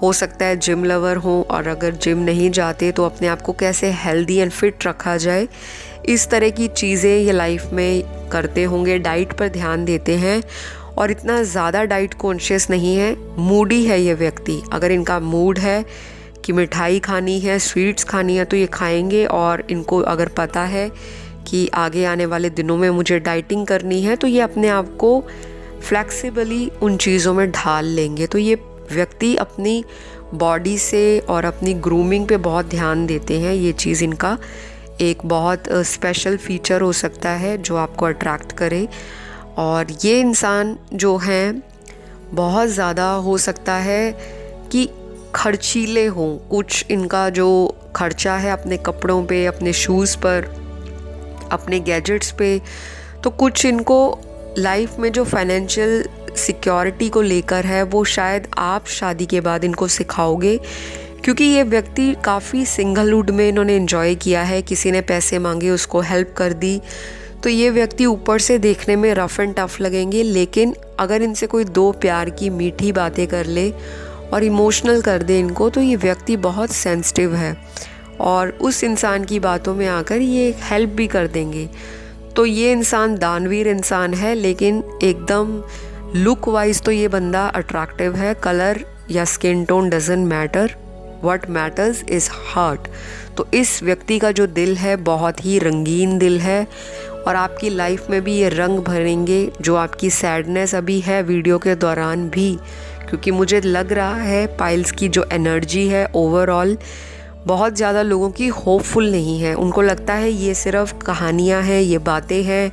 [SPEAKER 1] हो सकता है जिम लवर हो, और अगर जिम नहीं जाते तो अपने आप को कैसे हेल्दी एंड फिट रखा जाए, इस तरह की चीज़ें ये लाइफ में करते होंगे। डाइट पर ध्यान देते हैं और इतना ज़्यादा डाइट कॉन्शियस नहीं है। मूडी है ये व्यक्ति। अगर इनका मूड है कि मिठाई खानी है, स्वीट्स खानी है, तो ये खाएंगे। और इनको अगर पता है कि आगे आने वाले दिनों में मुझे डाइटिंग करनी है, तो ये अपने आप को फ्लेक्सिबली उन चीज़ों में ढाल लेंगे। तो ये व्यक्ति अपनी बॉडी से और अपनी ग्रूमिंग पे बहुत ध्यान देते हैं। ये चीज़ इनका एक बहुत स्पेशल फीचर हो सकता है जो आपको अट्रैक्ट करे। और ये इंसान जो हैं बहुत ज़्यादा हो सकता है कि खर्चीले हों, कुछ इनका जो खर्चा है अपने कपड़ों पे, अपने शूज़ पर, अपने गैजेट्स पे, तो कुछ इनको लाइफ में जो फाइनेंशियल सिक्योरिटी को लेकर है वो शायद आप शादी के बाद इनको सिखाओगे, क्योंकि ये व्यक्ति काफ़ी सिंगलहुड में इन्होंने एंजॉय किया है। किसी ने पैसे मांगे उसको हेल्प कर दी, तो ये व्यक्ति ऊपर से देखने में रफ़ एंड टफ़ लगेंगे, लेकिन अगर इनसे कोई दो प्यार की मीठी बातें कर ले और इमोशनल कर दे इनको, तो ये व्यक्ति बहुत सेंसिटिव है और उस इंसान की बातों में आकर ये हेल्प भी कर देंगे। तो ये इंसान दानवीर इंसान है, लेकिन एकदम लुक वाइज तो ये बंदा अट्रैक्टिव है। कलर या skin tone doesn't matter, what matters is heart. तो इस व्यक्ति का जो दिल है बहुत ही रंगीन दिल है और आपकी लाइफ में भी ये रंग भरेंगे जो आपकी सैडनेस अभी है वीडियो के दौरान भी, क्योंकि मुझे लग रहा है पाइल्स की जो एनर्जी है ओवरऑल बहुत ज़्यादा लोगों की होपफुल नहीं है। उनको लगता है ये सिर्फ कहानियाँ हैं, ये बातें हैं,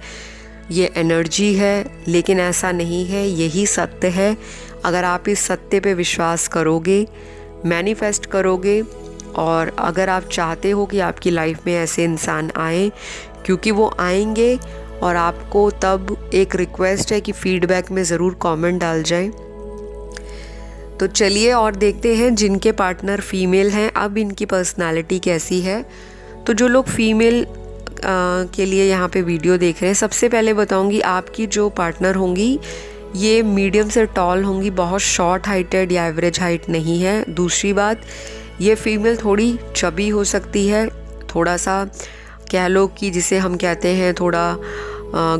[SPEAKER 1] ये एनर्जी है, लेकिन ऐसा नहीं है, यही सत्य है। अगर आप इस सत्य पे विश्वास करोगे, मैनिफेस्ट करोगे और अगर आप चाहते हो कि आपकी लाइफ में ऐसे इंसान आए, क्योंकि वो आएंगे। और आपको तब एक रिक्वेस्ट है कि फीडबैक में ज़रूर कमेंट डाल जाएं। तो चलिए और देखते हैं जिनके पार्टनर फीमेल हैं अब इनकी पर्सनालिटी कैसी है। तो जो लोग फीमेल के लिए यहाँ पे वीडियो देख रहे हैं, सबसे पहले बताऊँगी आपकी जो पार्टनर होंगी ये मीडियम से टॉल होंगी, बहुत शॉर्ट हाइटेड या एवरेज हाइट नहीं है। दूसरी बात, ये फीमेल थोड़ी चबी हो सकती है, थोड़ा सा कह लो कि जिसे हम कहते हैं थोड़ा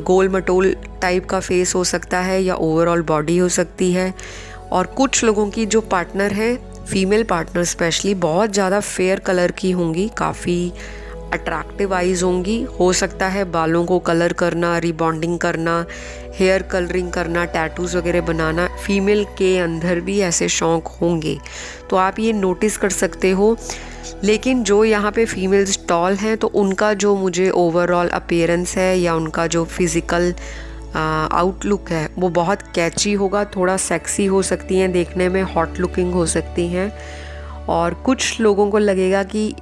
[SPEAKER 1] गोल मटोल टाइप का फेस हो सकता है या ओवरऑल बॉडी हो सकती है। और कुछ लोगों की जो पार्टनर है, फीमेल पार्टनर स्पेशली, बहुत ज़्यादा फेयर कलर की होंगी, काफ़ी अट्रैक्टिव आइज़ होंगी। हो सकता है बालों को कलर करना, रिबॉन्डिंग करना, हेयर कलरिंग करना, टैटूज़ वगैरह बनाना, फीमेल के अंदर भी ऐसे शौक़ होंगे, तो आप ये नोटिस कर सकते हो। लेकिन जो यहाँ पे फीमेल्स टॉल हैं तो उनका जो मुझे ओवरऑल अपीयरेंस है या उनका जो फिज़िकल आउटलुक है वो बहुत कैची होगा, थोड़ा सेक्सी हो सकती हैं देखने में, हॉट लुकिंग हो सकती हैं। और कुछ लोगों को लगेगा कि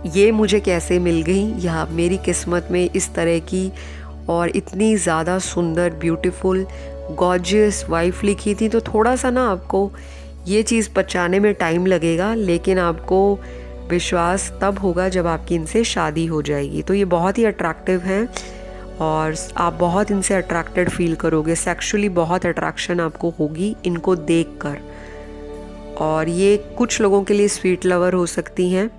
[SPEAKER 1] ये मुझे कैसे मिल गई, या मेरी किस्मत में इस तरह की और इतनी ज़्यादा सुंदर ब्यूटीफुल गॉर्जियस वाइफ लिखी थी। तो थोड़ा सा ना आपको ये चीज़ पचाने में टाइम लगेगा, लेकिन आपको विश्वास तब होगा जब आपकी इनसे शादी हो जाएगी। तो ये बहुत ही अट्रैक्टिव हैं और आप बहुत इनसे अट्रैक्टेड फील करोगे, सेक्सुअली बहुत अट्रैक्शन आपको होगी इनको देखकर। और ये कुछ लोगों के लिए स्वीट लवर हो सकती हैं,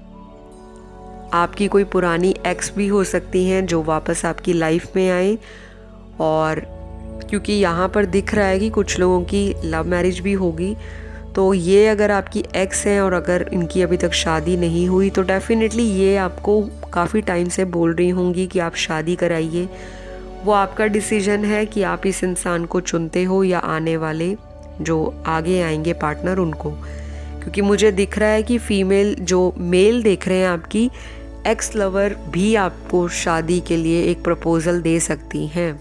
[SPEAKER 1] आपकी कोई पुरानी एक्स भी हो सकती हैं जो वापस आपकी लाइफ में आए। और क्योंकि यहाँ पर दिख रहा है कि कुछ लोगों की लव मैरिज भी होगी, तो ये अगर आपकी एक्स हैं और अगर इनकी अभी तक शादी नहीं हुई तो डेफिनेटली ये आपको काफ़ी टाइम से बोल रही होंगी कि आप शादी कराइए। वो आपका डिसीजन है कि आप इस इंसान को चुनते हो या आने वाले जो आगे आएंगे पार्टनर उनको, क्योंकि मुझे दिख रहा है कि फीमेल जो मेल देख रहे हैं आपकी एक्स लवर भी आपको शादी के लिए एक प्रपोजल दे सकती हैं।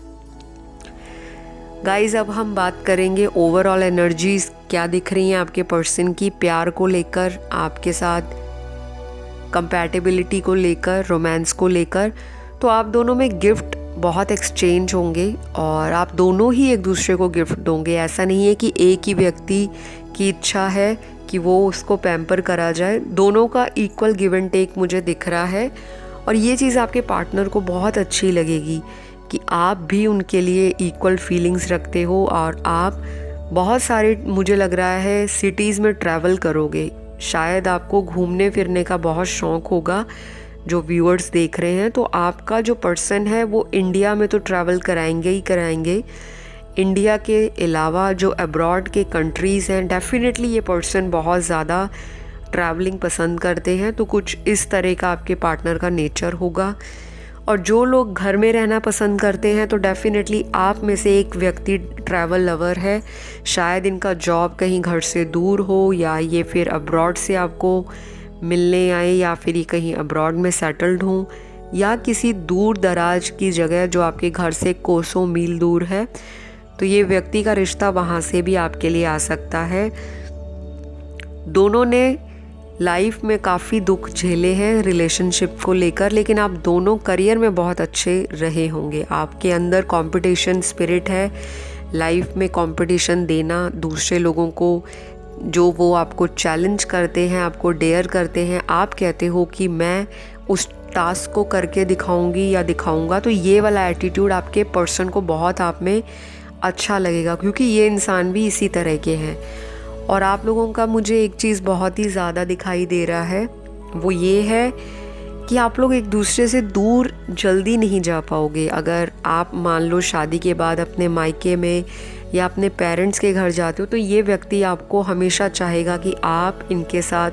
[SPEAKER 1] गाइज अब हम बात करेंगे ओवरऑल एनर्जीज क्या दिख रही हैं आपके पर्सन की, प्यार को लेकर, आपके साथ कंपैटिबिलिटी को लेकर, रोमांस को लेकर। तो आप दोनों में गिफ्ट बहुत एक्सचेंज होंगे और आप दोनों ही एक दूसरे को गिफ्ट दोगे। ऐसा नहीं है कि एक ही व्यक्ति की इच्छा है कि वो उसको पैम्पर करा जाए, दोनों का इक्वल गिव एंड टेक मुझे दिख रहा है। और ये चीज़ आपके पार्टनर को बहुत अच्छी लगेगी कि आप भी उनके लिए इक्वल फीलिंग्स रखते हो और आप बहुत सारे, मुझे लग रहा है, सिटीज़ में ट्रैवल करोगे। शायद आपको घूमने फिरने का बहुत शौक़ होगा जो व्यूअर्स देख रहे हैं। तो आपका जो पर्सन है वो इंडिया में तो ट्रैवल कराएंगे ही कराएंगे, इंडिया के अलावा जो अब्रॉड के कंट्रीज़ हैं डेफिनेटली ये पर्सन बहुत ज़्यादा ट्रैवलिंग पसंद करते हैं। तो कुछ इस तरह का आपके पार्टनर का नेचर होगा। और जो लोग घर में रहना पसंद करते हैं तो डेफिनेटली आप में से एक व्यक्ति ट्रैवल लवर है। शायद इनका जॉब कहीं घर से दूर हो या ये फिर अब्रॉड से आपको मिलने आए या फिर ये कहीं अब्रॉड में सेटल्ड हों, या किसी दूर दराज की जगह जो आपके घर से कोसों मील दूर है, तो ये व्यक्ति का रिश्ता वहाँ से भी आपके लिए आ सकता है। दोनों ने लाइफ में काफ़ी दुख झेले हैं रिलेशनशिप को लेकर, लेकिन आप दोनों करियर में बहुत अच्छे रहे होंगे। आपके अंदर कंपटीशन स्पिरिट है, लाइफ में कंपटीशन देना दूसरे लोगों को, जो वो आपको चैलेंज करते हैं, आपको डेयर करते हैं, आप कहते हो कि मैं उस टास्क को करके दिखाऊंगी या दिखाऊंगा, तो ये वाला एटीट्यूड आपके पर्सन को बहुत आप में अच्छा लगेगा, क्योंकि ये इंसान भी इसी तरह के हैं। और आप लोगों का मुझे एक चीज़ बहुत ही ज़्यादा दिखाई दे रहा है, वो ये है कि आप लोग एक दूसरे से दूर जल्दी नहीं जा पाओगे। अगर आप मान लो शादी के बाद अपने मायके में या अपने पेरेंट्स के घर जाते हो, तो ये व्यक्ति आपको हमेशा चाहेगा कि आप इनके साथ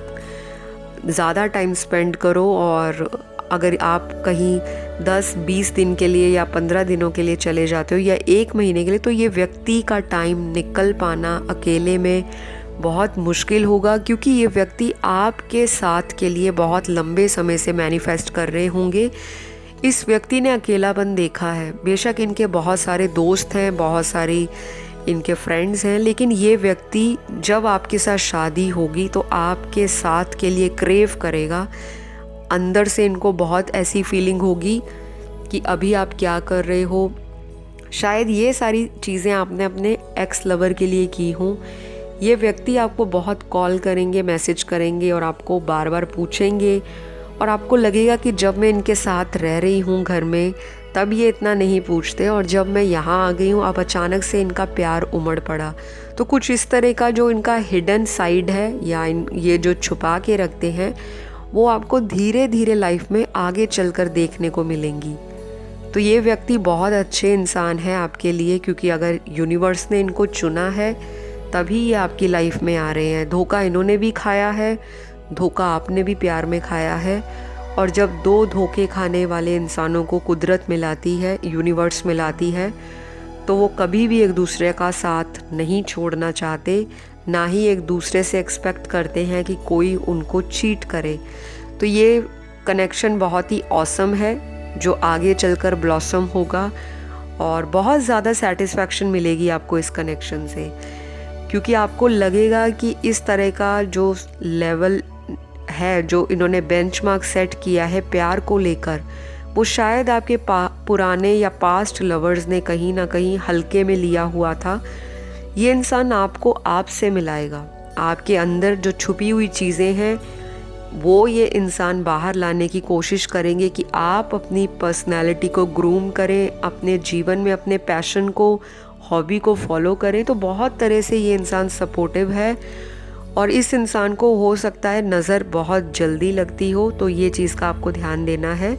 [SPEAKER 1] ज़्यादा टाइम स्पेंड करो। और अगर आप कहीं 10-20 दिन के लिए या 15 दिनों के लिए चले जाते हो या 1 महीने के लिए, तो ये व्यक्ति का टाइम निकल पाना अकेले में बहुत मुश्किल होगा, क्योंकि ये व्यक्ति आपके साथ के लिए बहुत लंबे समय से मैनिफेस्ट कर रहे होंगे। इस व्यक्ति ने अकेलापन देखा है, बेशक इनके बहुत सारे दोस्त हैं, बहुत सारी इनके फ्रेंड्स हैं, लेकिन ये व्यक्ति जब आपके साथ शादी होगी तो आपके साथ के लिए क्रेव करेगा। अंदर से इनको बहुत ऐसी फीलिंग होगी कि अभी आप क्या कर रहे हो। शायद ये सारी चीज़ें आपने अपने एक्स लवर के लिए की हों। ये व्यक्ति आपको बहुत कॉल करेंगे, मैसेज करेंगे और आपको बार बार पूछेंगे, और आपको लगेगा कि जब मैं इनके साथ रह रही हूँ घर में तब ये इतना नहीं पूछते, और जब मैं यहाँ आ गई हूँ अब अचानक से इनका प्यार उमड़ पड़ा। तो कुछ इस तरह का जो इनका हिडन साइड है या ये जो छुपा के रखते हैं, वो आपको धीरे धीरे लाइफ में आगे चलकर देखने को मिलेंगी। तो ये व्यक्ति बहुत अच्छे इंसान है आपके लिए, क्योंकि अगर यूनिवर्स ने इनको चुना है तभी ये आपकी लाइफ में आ रहे हैं। धोखा इन्होंने भी खाया है, धोखा आपने भी प्यार में खाया है, और जब दो धोखे खाने वाले इंसानों को कुदरत मिलाती है, यूनिवर्स मिलाती है, तो वो कभी भी एक दूसरे का साथ नहीं छोड़ना चाहते, ना ही एक दूसरे से एक्सपेक्ट करते हैं कि कोई उनको चीट करे। तो ये कनेक्शन बहुत ही ऑसम है, जो आगे चलकर ब्लॉसम होगा, और बहुत ज़्यादा सेटिस्फैक्शन मिलेगी आपको इस कनेक्शन से, क्योंकि आपको लगेगा कि इस तरह का जो लेवल है, जो इन्होंने बेंचमार्क सेट किया है प्यार को लेकर, वो शायद आपके पुराने या पास्ट लवर्स ने कहीं ना कहीं हल्के में लिया हुआ था। ये इंसान आपको आपसे मिलाएगा, आपके अंदर जो छुपी हुई चीज़ें हैं वो ये इंसान बाहर लाने की कोशिश करेंगे कि आप अपनी पर्सनालिटी को ग्रूम करें, अपने जीवन में अपने पैशन को, हॉबी को फॉलो करें। तो बहुत तरह से ये इंसान सपोर्टिव है, और इस इंसान को हो सकता है नज़र बहुत जल्दी लगती हो, तो ये चीज़ का आपको ध्यान देना है,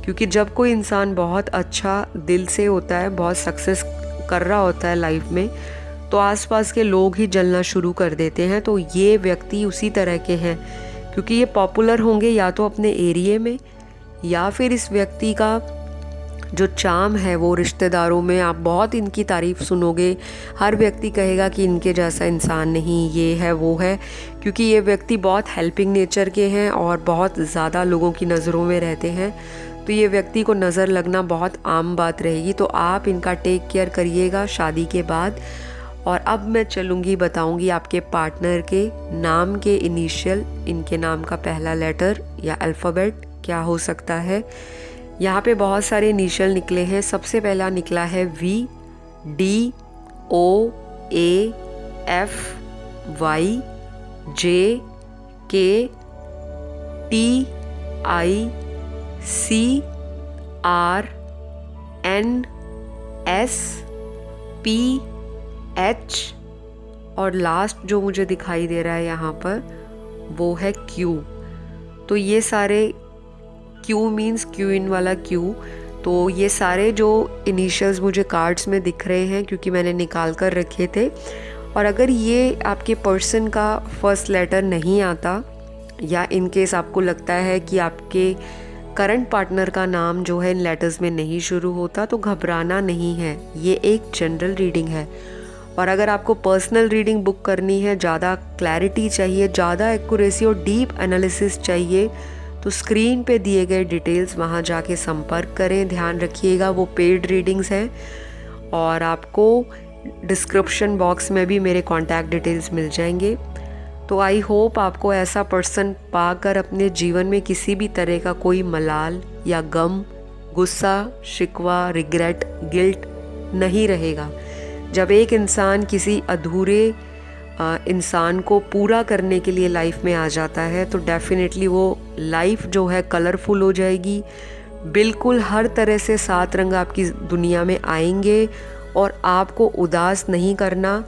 [SPEAKER 1] क्योंकि जब कोई इंसान बहुत अच्छा दिल से होता है, बहुत सक्सेस कर रहा होता है लाइफ में, तो आसपास के लोग ही जलना शुरू कर देते हैं। तो ये व्यक्ति उसी तरह के हैं, क्योंकि ये पॉपुलर होंगे या तो अपने एरिया में, या फिर इस व्यक्ति का जो चार्म है वो रिश्तेदारों में आप बहुत इनकी तारीफ़ सुनोगे। हर व्यक्ति कहेगा कि इनके जैसा इंसान नहीं, ये है वो है, क्योंकि ये व्यक्ति बहुत हेल्पिंग नेचर के हैं और बहुत ज़्यादा लोगों की नज़रों में रहते हैं। तो ये व्यक्ति को नज़र लगना बहुत आम बात रहेगी। तो आप इनका टेक केयर करिएगा शादी के बाद। और अब मैं चलूँगी, बताऊँगी आपके पार्टनर के नाम के इनिशियल, इनके नाम का पहला लेटर या अल्फ़ाबेट क्या हो सकता है। यहाँ पे बहुत सारे इनिशियल निकले हैं। सबसे पहला निकला है V, D, O, A, F, Y, J, K, T, I, C, R, N, S, P, H, और लास्ट जो मुझे दिखाई दे रहा है यहाँ पर वो है Q। तो ये सारे Q मीन्स क्यूइन वाला Q। तो ये सारे जो इनिशियल्स मुझे कार्ड्स में दिख रहे हैं, क्योंकि मैंने निकाल कर रखे थे। और अगर ये आपके पर्सन का फर्स्ट लेटर नहीं आता, या इन केस आपको लगता है कि आपके करंट पार्टनर का नाम जो है इन लेटर्स में नहीं शुरू होता, तो घबराना नहीं है। ये एक जनरल रीडिंग है, और अगर आपको पर्सनल रीडिंग बुक करनी है, ज़्यादा क्लैरिटी चाहिए, ज़्यादा एक्यूरेसी और डीप एनालिसिस चाहिए, तो स्क्रीन पे दिए गए डिटेल्स वहाँ जाके संपर्क करें। ध्यान रखिएगा वो पेड रीडिंग्स हैं और आपको डिस्क्रिप्शन बॉक्स में भी मेरे कॉन्टैक्ट डिटेल्स मिल जाएंगे। तो आई होप आपको ऐसा पर्सन पाकर अपने जीवन में किसी भी तरह का कोई मलाल या गम, गुस्सा, शिकवा, रिग्रेट, गिल्ट नहीं रहेगा। जब एक इंसान किसी अधूरे इंसान को पूरा करने के लिए लाइफ में आ जाता है तो डेफिनेटली वो लाइफ जो है कलरफुल हो जाएगी। बिल्कुल हर तरह से 7 रंग आपकी दुनिया में आएंगे और आपको उदास नहीं करना।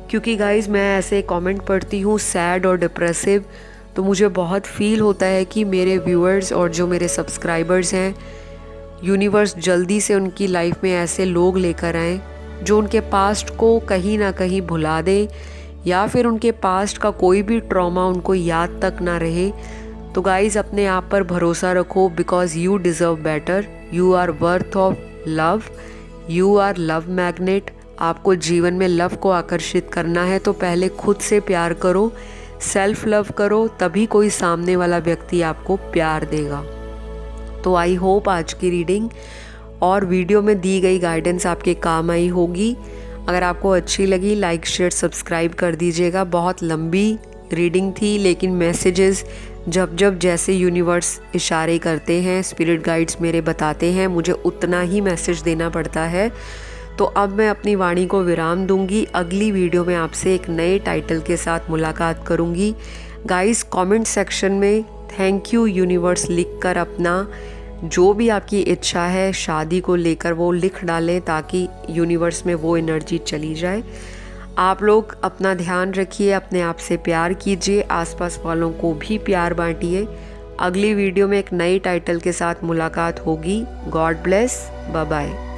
[SPEAKER 1] क्योंकि गाइज़ मैं ऐसे कमेंट पढ़ती हूँ सैड और डिप्रेसिव, तो मुझे बहुत फील होता है कि मेरे व्यूअर्स और जो मेरे सब्सक्राइबर्स हैं, यूनिवर्स जल्दी से उनकी लाइफ में ऐसे लोग लेकर आएँ जो उनके पास्ट को कहीं ना कहीं भुला दें या फिर उनके पास्ट का कोई भी ट्रॉमा उनको याद तक ना रहे। तो गाइज़ अपने आप पर भरोसा रखो, because you deserve better, you are worth of love, you are love magnet. आपको जीवन में लव को आकर्षित करना है तो पहले खुद से प्यार करो, सेल्फ लव करो, तभी कोई सामने वाला व्यक्ति आपको प्यार देगा। तो आई होप आज की रीडिंग और वीडियो में दी गई गाइडेंस आपके काम आई होगी। अगर आपको अच्छी लगी लाइक शेयर सब्सक्राइब कर दीजिएगा। बहुत लंबी रीडिंग थी लेकिन मैसेजेस जब जब जैसे यूनिवर्स इशारे करते हैं, स्पिरिट गाइड्स मेरे बताते हैं, मुझे उतना ही मैसेज देना पड़ता है। तो अब मैं अपनी वाणी को विराम दूंगी। अगली वीडियो में आपसे एक नए टाइटल के साथ मुलाकात करूंगी। गाइस कमेंट सेक्शन में थैंक यू यूनिवर्स लिखकर अपना जो भी आपकी इच्छा है शादी को लेकर वो लिख डालें ताकि यूनिवर्स में वो एनर्जी चली जाए। आप लोग अपना ध्यान रखिए, अपने आप से प्यार कीजिए, आसपास वालों को भी प्यार बांटिए। अगली वीडियो में एक नई टाइटल के साथ मुलाकात होगी। God bless, bye bye.